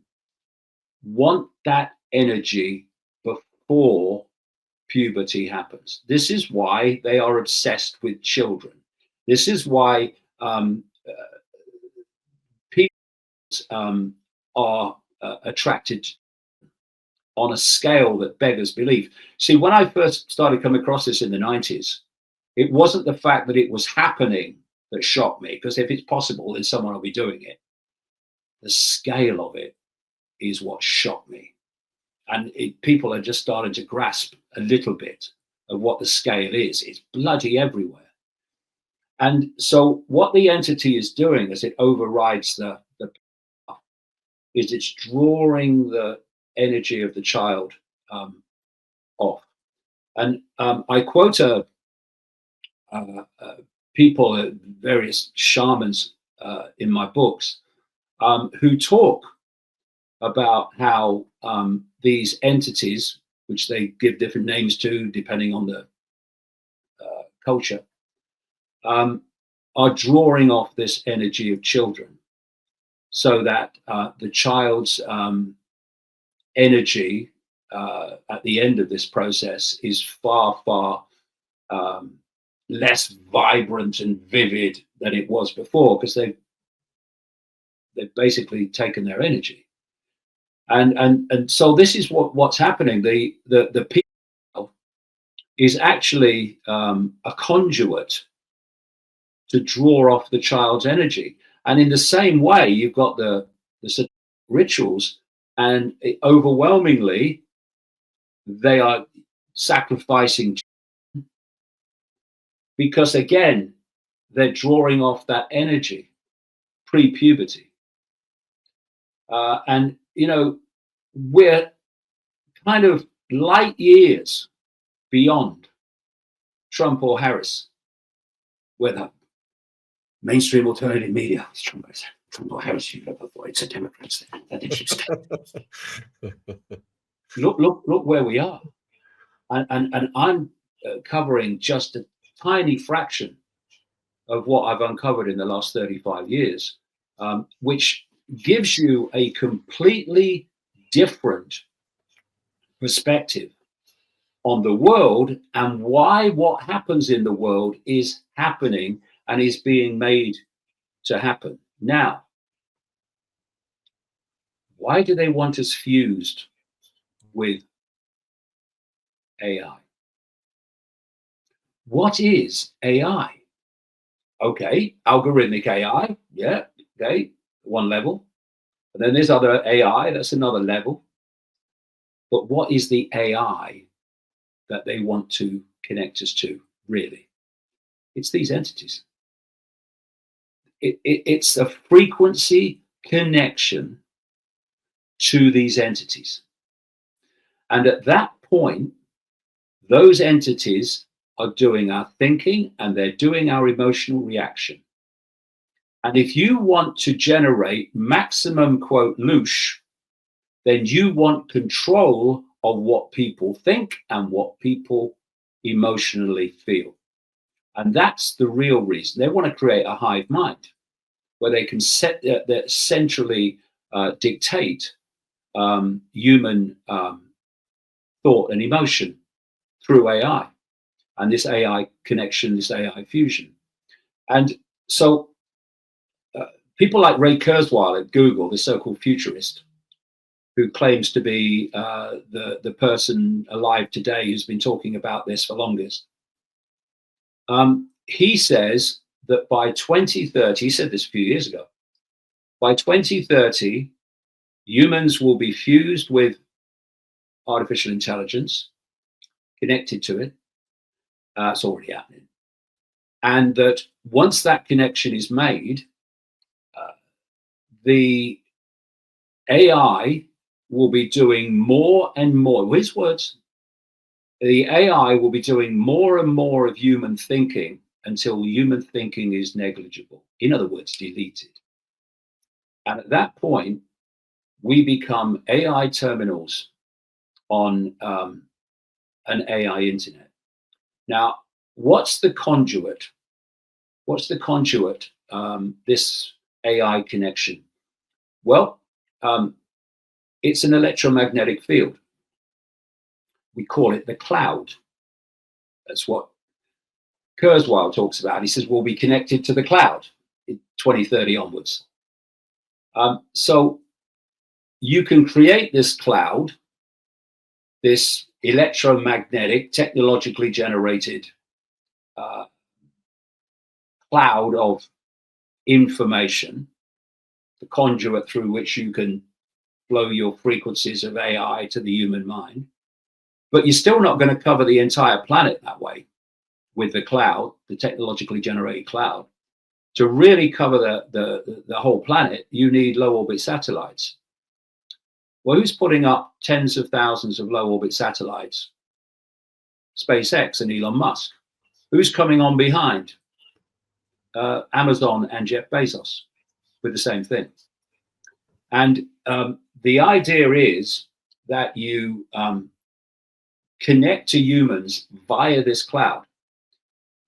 want that energy before puberty happens. This is why they are obsessed with children. This is why people are attracted on a scale that beggars belief. See, when I first started coming across this in the 90s, it wasn't the fact that it was happening that shocked me, because if it's possible, then someone will be doing it. The scale of it is what shocked me. And people are just starting to grasp a little bit of what the scale is. It's bloody everywhere. And so what the entity is doing as it overrides the is it's drawing the energy of the child off. And I quote people, various shamans in my books, who talk about how these entities, which they give different names to depending on the culture, are drawing off this energy of children, so that the child's energy at the end of this process is far, far less vibrant and vivid than it was before, because they've basically taken their energy. And so this is what's happening. The people is actually a conduit to draw off the child's energy. And in the same way, you've got the rituals, and overwhelmingly, they are sacrificing, because again, they're drawing off that energy pre-puberty. And, you know, we're kind of light years beyond Trump or Harris, where the mainstream alternative media, Trump or Harris, you have it's a Democrats. Look where we are. And I'm covering just a tiny fraction of what I've uncovered in the last 35 years, which gives you a completely different perspective on the world and why what happens in the world is happening and is being made to happen. Now, why do they want us fused with AI? What is AI? Okay, algorithmic AI, yeah, okay, one level. And then there's other AI, that's another level. But what is the AI that they want to connect us to, really? It's these entities. It's a frequency connection to these entities. And at that point, those entities are doing our thinking and they're doing our emotional reaction. And if you want to generate maximum, quote, loosh, then you want control of what people think and what people emotionally feel. And that's the real reason. They want to create a hive mind where they can centrally dictate human thought and emotion through AI and this AI connection, this AI fusion. And so people like Ray Kurzweil at Google, the so-called futurist, who claims to be the person alive today who's been talking about this for longest, he says that by 2030, he said this a few years ago, by 2030, humans will be fused with artificial intelligence, connected to it. It's already happening. And that once that connection is made, the AI will be doing more and more, his words, the AI will be doing more and more of human thinking until human thinking is negligible. In other words, deleted. And at that point, we become AI terminals on an AI internet. Now, what's the conduit? What's the conduit, this AI connection? Well, it's an electromagnetic field. We call it the cloud. That's what Kurzweil talks about. He says we'll be connected to the cloud in 2030 onwards. So you can create this cloud, this electromagnetic, technologically generated cloud of information, the conduit through which you can flow your frequencies of AI to the human mind. But you're still not going to cover the entire planet that way with the cloud, the technologically generated cloud. To really cover the whole planet, you need low orbit satellites. Well, who's putting up tens of thousands of low orbit satellites? SpaceX and Elon Musk. Who's coming on behind? Amazon and Jeff Bezos with the same thing. And the idea is that you connect to humans via this cloud.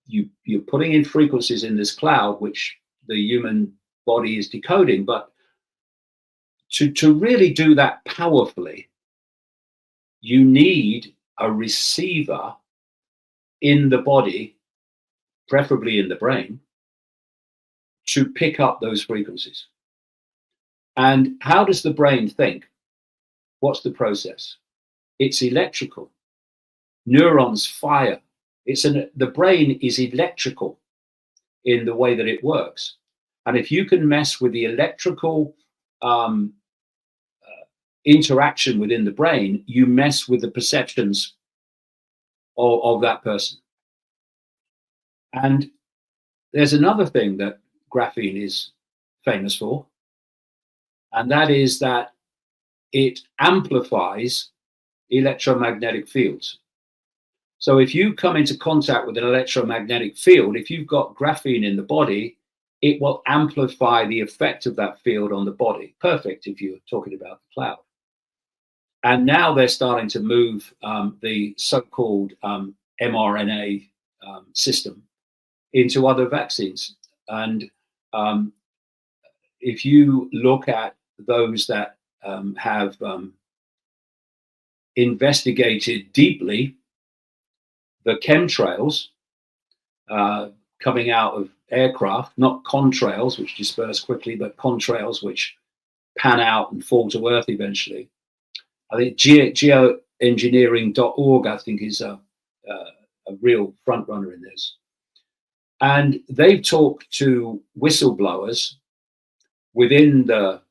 You're putting in frequencies in this cloud, which the human body is decoding. But to really do that powerfully, you need a receiver in the body, preferably in the brain, to pick up those frequencies. And how does the brain think? What's the process? It's electrical. Neurons fire. The brain is electrical in the way that it works. And if you can mess with the electrical interaction within the brain, you mess with the perceptions of that person. And there's another thing that graphene is famous for, and that is that it amplifies electromagnetic fields. So if you come into contact with an electromagnetic field, if you've got graphene in the body, it will amplify the effect of that field on the body. Perfect if you're talking about the cloud. And now they're starting to move the so-called mRNA system into other vaccines. And if you look at those that have investigated deeply the chemtrails coming out of aircraft, not contrails, which disperse quickly, but contrails, which pan out and fall to Earth eventually. I think geoengineering.org, I think, is a real front runner in this. And they've talked to whistleblowers within the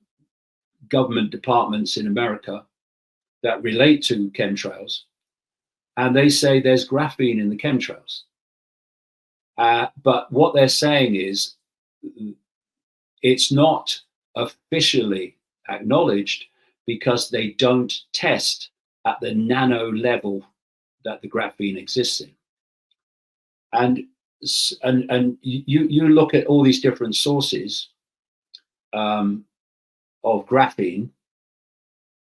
government departments in America that relate to chemtrails. And they say there's graphene in the chemtrails. But what they're saying is it's not officially acknowledged because they don't test at the nano level that the graphene exists in. And you look at all these different sources of graphene,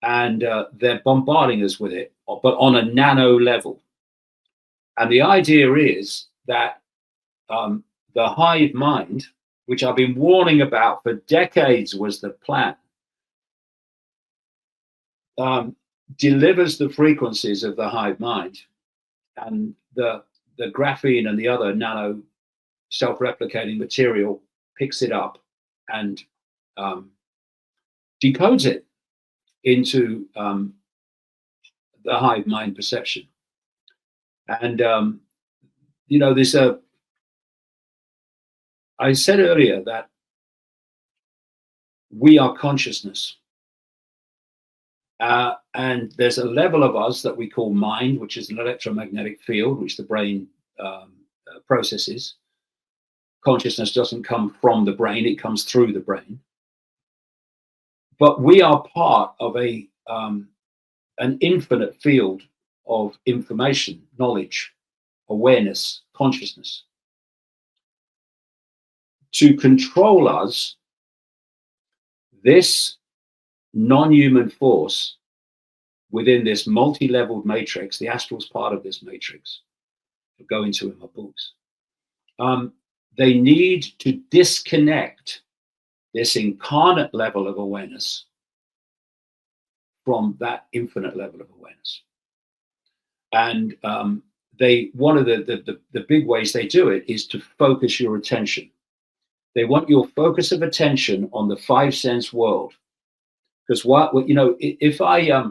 and they're bombarding us with it, but on a nano level. And the idea is that the hive mind, which I've been warning about for decades was the plan, delivers the frequencies of the hive mind, and the graphene and the other nano self-replicating material picks it up and decodes it into the hive mind perception. And you know, there's I said earlier that we are consciousness. And there's a level of us that we call mind, which is an electromagnetic field, which the brain processes. Consciousness doesn't come from the brain, it comes through the brain. But we are part of an infinite field of information, knowledge, awareness, consciousness. To control us, this non-human force within this multi-leveled matrix, the astral's part of this matrix, I'll go into in my books, they need to disconnect this incarnate level of awareness from that infinite level of awareness. And one of the big ways they do it is to focus your attention. They want your focus of attention on the five sense world. Because you know, if I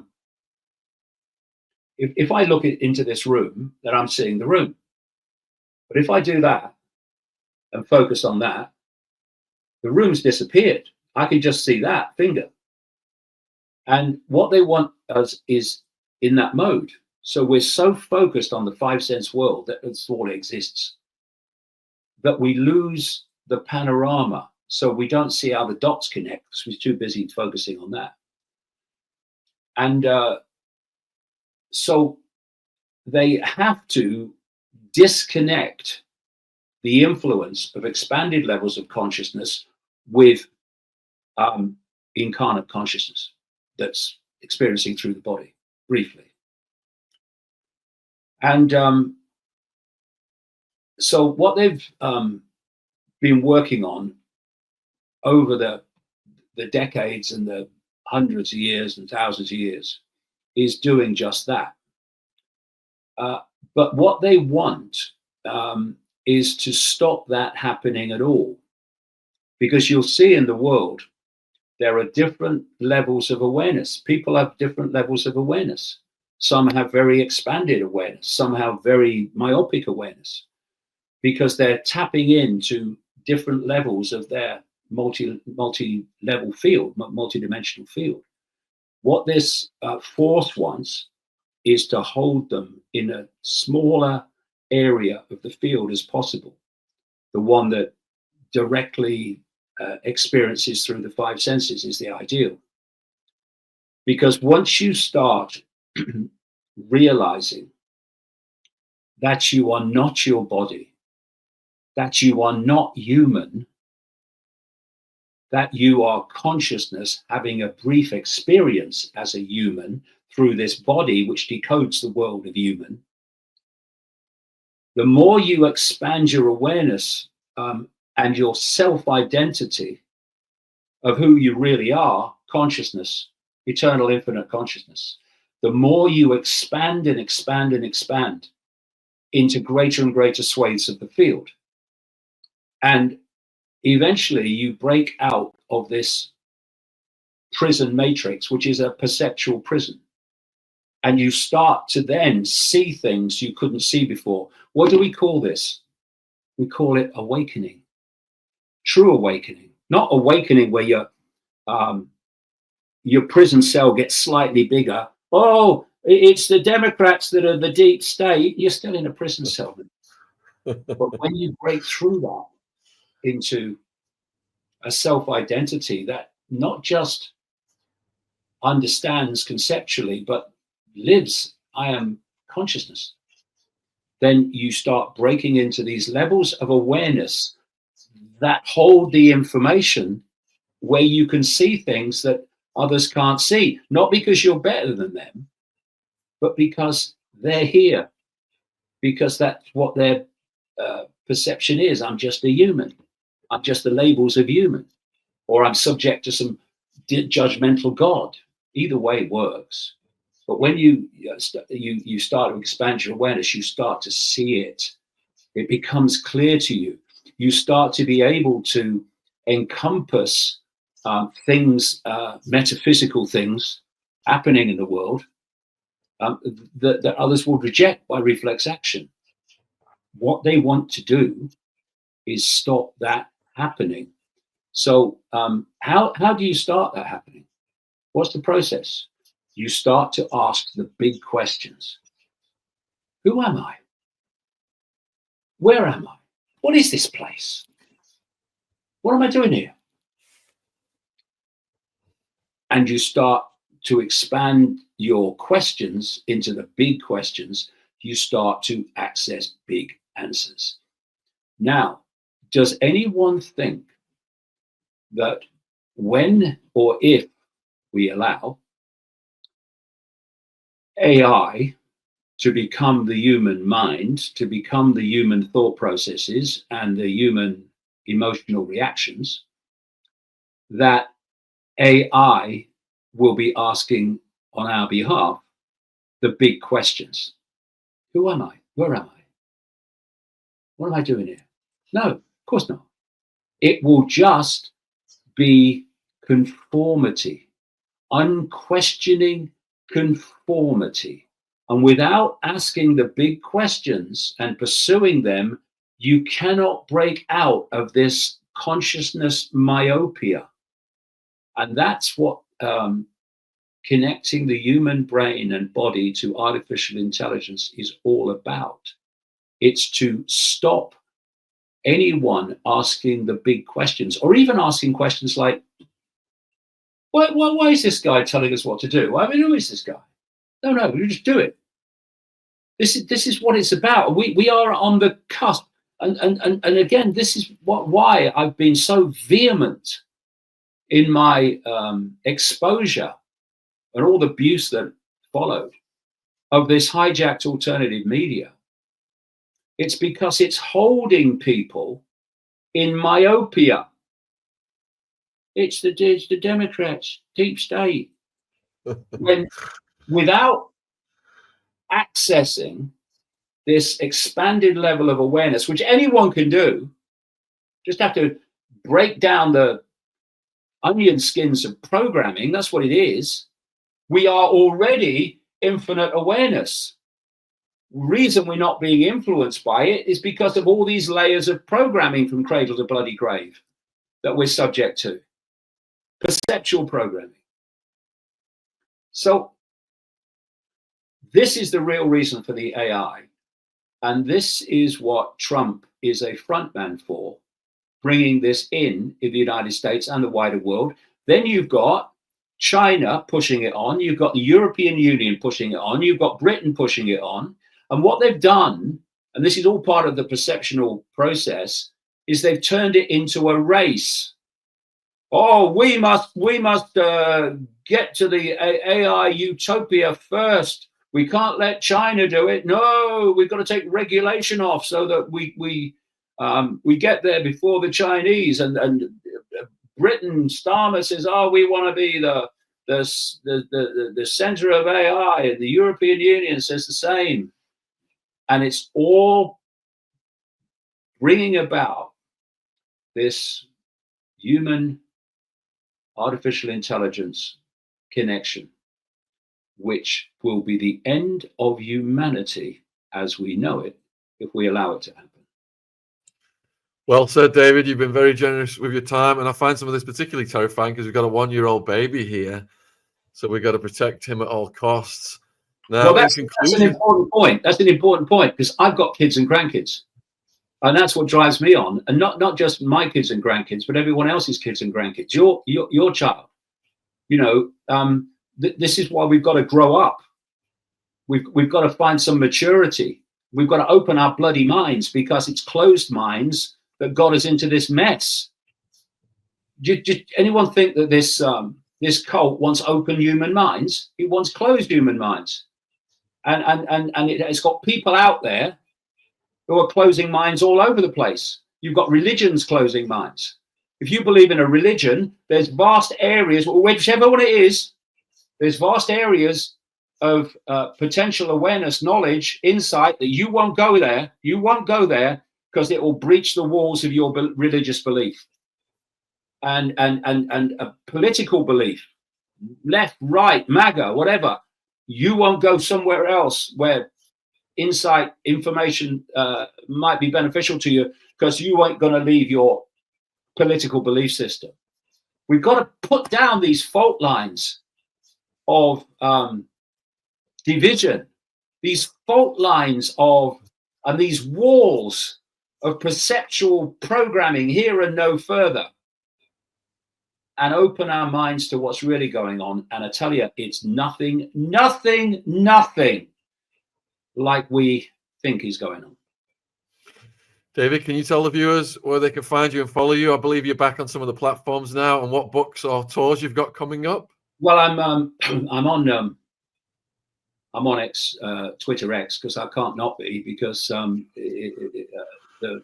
look into this room, then I'm seeing the room. But if I do that and focus on that, the room's disappeared. I can just see that finger. And what they want us is in that mode. So we're so focused on the five sense world that it's all exists, that we lose the panorama. So we don't see how the dots connect because we're too busy focusing on that. And so they have to disconnect the influence of expanded levels of consciousness with incarnate consciousness that's experiencing through the body, briefly. And so what they've been working on over the decades and the hundreds of years and thousands of years is doing just that. But what they want is to stop that happening at all. Because you'll see in the world, there are different levels of awareness. People have different levels of awareness. Some have very expanded awareness. Some have very myopic awareness because they're tapping into different levels of their multi-level field, multi-dimensional field. What this force wants is to hold them in a smaller area of the field as possible, the one that directly experiences through the five senses is the ideal. Because once you start realizing that you are not your body, that you are not human, that you are consciousness having a brief experience as a human through this body which decodes the world of human, the more you expand your awareness and your self-identity of who you really are, consciousness, eternal infinite consciousness, the more you expand and expand and expand into greater and greater swathes of the field. And eventually you break out of this prison matrix, which is a perceptual prison. And you start to then see things you couldn't see before. What do we call this? We call it awakening. True awakening. Not awakening where your prison cell gets slightly bigger. Oh, it's the Democrats that are the deep state. You're still in a prison cell. But when you break through that into a self-identity that not just understands conceptually, but lives, I am consciousness, then you start breaking into these levels of awareness that hold the information where you can see things that others can't see, not because you're better than them, but because they're here, because that's what their perception is. I'm just a human. I'm just the labels of human, or I'm subject to some judgmental God. Either way works. But when you start to expand your awareness, you start to see it. It becomes clear to you. You start to be able to encompass things, metaphysical things happening in the world that others will reject by reflex action. What they want to do is stop that happening. So how do you start that happening? What's the process? You start to ask the big questions. Who am I? Where am I? What is this place? What am I doing here? And you start to expand your questions into the big questions. You start to access big answers. Now, does anyone think that when or if we allow AI to become the human mind, to become the human thought processes and the human emotional reactions, that AI will be asking on our behalf the big questions? Who am I? Where am I? What am I doing here? No, of course not. It will just be conformity, unquestioning conformity. And without asking the big questions and pursuing them, you cannot break out of this consciousness myopia. And that's what connecting the human brain and body to artificial intelligence is all about. It's to stop anyone asking the big questions, or even asking questions like, why is this guy telling us what to do? I mean, who is this guy? No, you just do it. This is what it's about. We are on the cusp. And again, this is why I've been so vehement in my exposure and all the abuse that followed of this hijacked alternative media. It's because it's holding people in myopia. It's the Democrats, deep state. When without accessing this expanded level of awareness, which anyone can do, just have to break down the onion skins of programming. That's what it is. We are already infinite awareness. Reason we're not being influenced by it is because of all these layers of programming from cradle to bloody grave that we're subject to. Perceptual programming. So this is the real reason for the AI. And this is what Trump is a frontman for, bringing this in the United States and the wider world. Then you've got China pushing it on. You've got the European Union pushing it on. You've got Britain pushing it on. And what they've done, and this is all part of the perceptual process, is they've turned it into a race. Oh, we must get to the AI utopia first. We can't let China do it. No, we've got to take regulation off so that we get there before the Chinese. And Britain, Starmer says, oh, we want to be the center of AI, and the European Union says the same. And it's all bringing about this human artificial intelligence connection, which will be the end of humanity as we know it, if we allow it to happen. Well said, David. You've been very generous with your time, and I find some of this particularly terrifying because we've got a 1-year-old baby here, so we've got to protect him at all costs. Now, well, that's an important point. That's an important point, because I've got kids and grandkids, and that's what drives me on. And not just my kids and grandkids, but everyone else's kids and grandkids. Your child. You know, this is why we've got to grow up. We've got to find some maturity. We've got to open our bloody minds, because it's closed minds that got us into this mess. Did anyone think that this cult wants open human minds? It wants closed human minds. And it's got people out there who are closing minds all over the place. You've got religions closing minds. If you believe in a religion, there's vast areas, whichever one it is, there's vast areas of potential awareness, knowledge, insight that you won't go there. You won't go there because it will breach the walls of your religious belief and a political belief, left, right, MAGA, whatever. You won't go somewhere else where insight, information might be beneficial to you, because you ain't going to leave your political belief system. We've got to put down these fault lines of division, these fault lines and these walls of perceptual programming here and no further, and open our minds to what's really going on. And I tell you, it's nothing like we think is going on. David, can you tell the viewers where they can find you and follow you? I believe you're back on some of the platforms now, and what books or tours you've got coming up. Well, I'm on X, Twitter X, because I can't not be, because the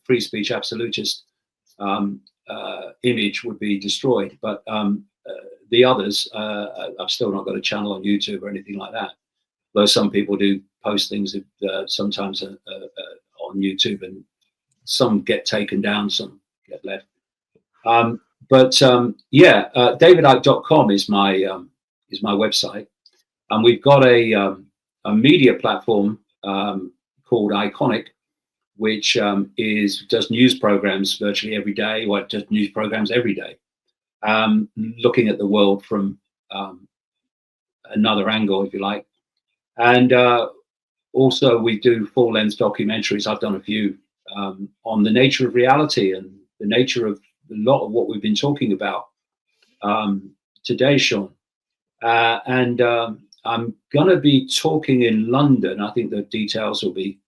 free speech absolutist image would be destroyed. But the others, I've still not got a channel on YouTube or anything like that. Though some people do post things sometimes on YouTube, and some get taken down, some get left. DavidIke.com is my website, and we've got a media platform called Iconic, which does news programs virtually every day, or does news programs every day, looking at the world from another angle, if you like. And also, we do full-length documentaries. I've done a few on the nature of reality and the nature of a lot of what we've been talking about today, Shaun. And I'm going to be talking in London. I think the details will be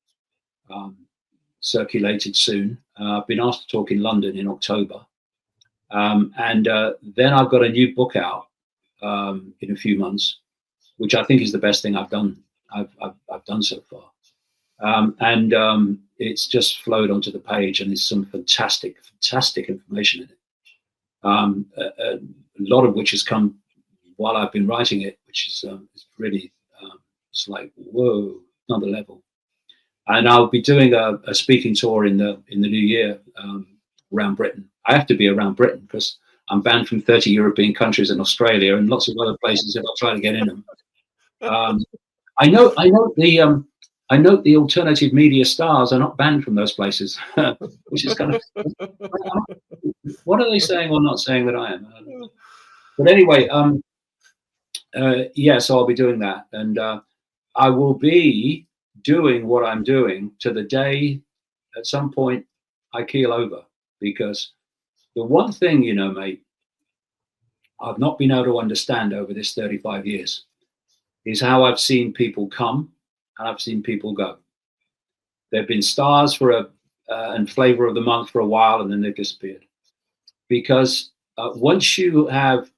circulated soon. I've been asked to talk in London in October. And then I've got a new book out in a few months, which I think is the best thing I've done. I've done so far. And it's just flowed onto the page, and there's some fantastic information in it. A lot of which has come while I've been writing it, which is really, it's like, whoa, another level. And I'll be doing a speaking tour in the new year around Britain. I have to be around Britain because I'm banned from 30 European countries and Australia and lots of other places if I try to get in them. I know the alternative media stars are not banned from those places, which is kind of, what are they saying or not saying that I am? But anyway, yeah, so I'll be doing that, and I will be doing what I'm doing to the day at some point I keel over, because the one thing, you know, mate, I've not been able to understand over this 35 years is how I've seen people come and I've seen people go. They've been stars for and flavor of the month for a while, and then they've disappeared. Because once you have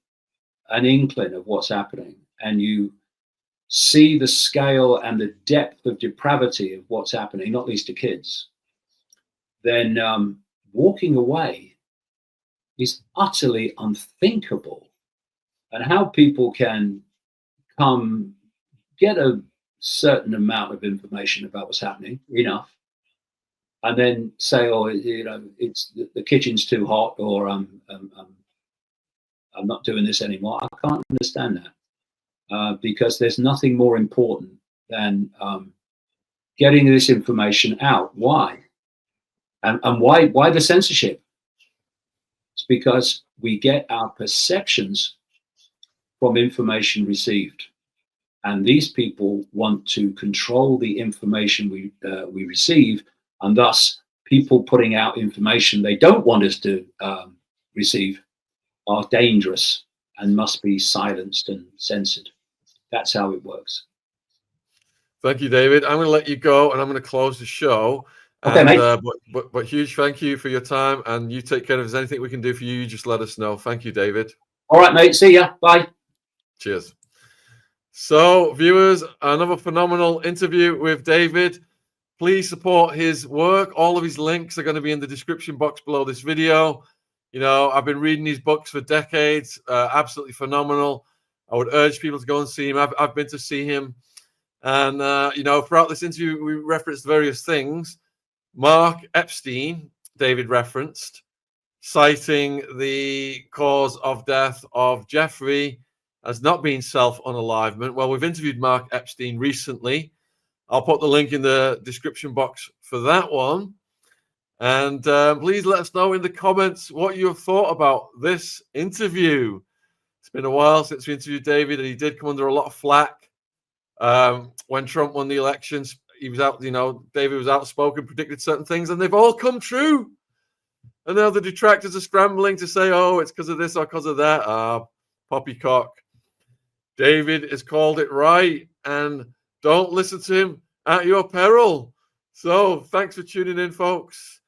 an inkling of what's happening and you see the scale and the depth of depravity of what's happening, not least to kids, then walking away is utterly unthinkable. And how people can come get a certain amount of information about what's happening, enough, and then say, oh, you know, it's the kitchen's too hot, or I'm not doing this anymore. I can't understand that, because there's nothing more important than getting this information out. Why? And why the censorship? It's because we get our perceptions from information received. And these people want to control the information we receive, and thus people putting out information they don't want us to receive are dangerous and must be silenced and censored. That's how it works. Thank you, David. I'm going to let you go, and I'm going to close the show. Okay, and, mate. But huge thank you for your time, and you take care. If there's anything we can do for you, just let us know. Thank you, David. All right, mate. See ya. Bye. Cheers. So, viewers, another phenomenal interview with David. Please support his work. All of his links are going to be in the description box below this video. You know, I've been reading his books for decades. Absolutely phenomenal. I would urge people to go and see him. I've been to see him. And, you know, throughout this interview, we referenced various things. Mark Epstein, David referenced, citing the cause of death of Jeffrey as not being self-unalivement. Well, we've interviewed Mark Epstein recently. I'll put the link in the description box for that one. And please let us know in the comments what you have thought about this interview. It's been a while since we interviewed David, and he did come under a lot of flack when Trump won the elections. He was out, you know, David was outspoken, predicted certain things, and they've all come true. And now the detractors are scrambling to say, oh, it's because of this or because of that. Poppycock. David has called it right, and don't listen to him at your peril. So thanks for tuning in, folks.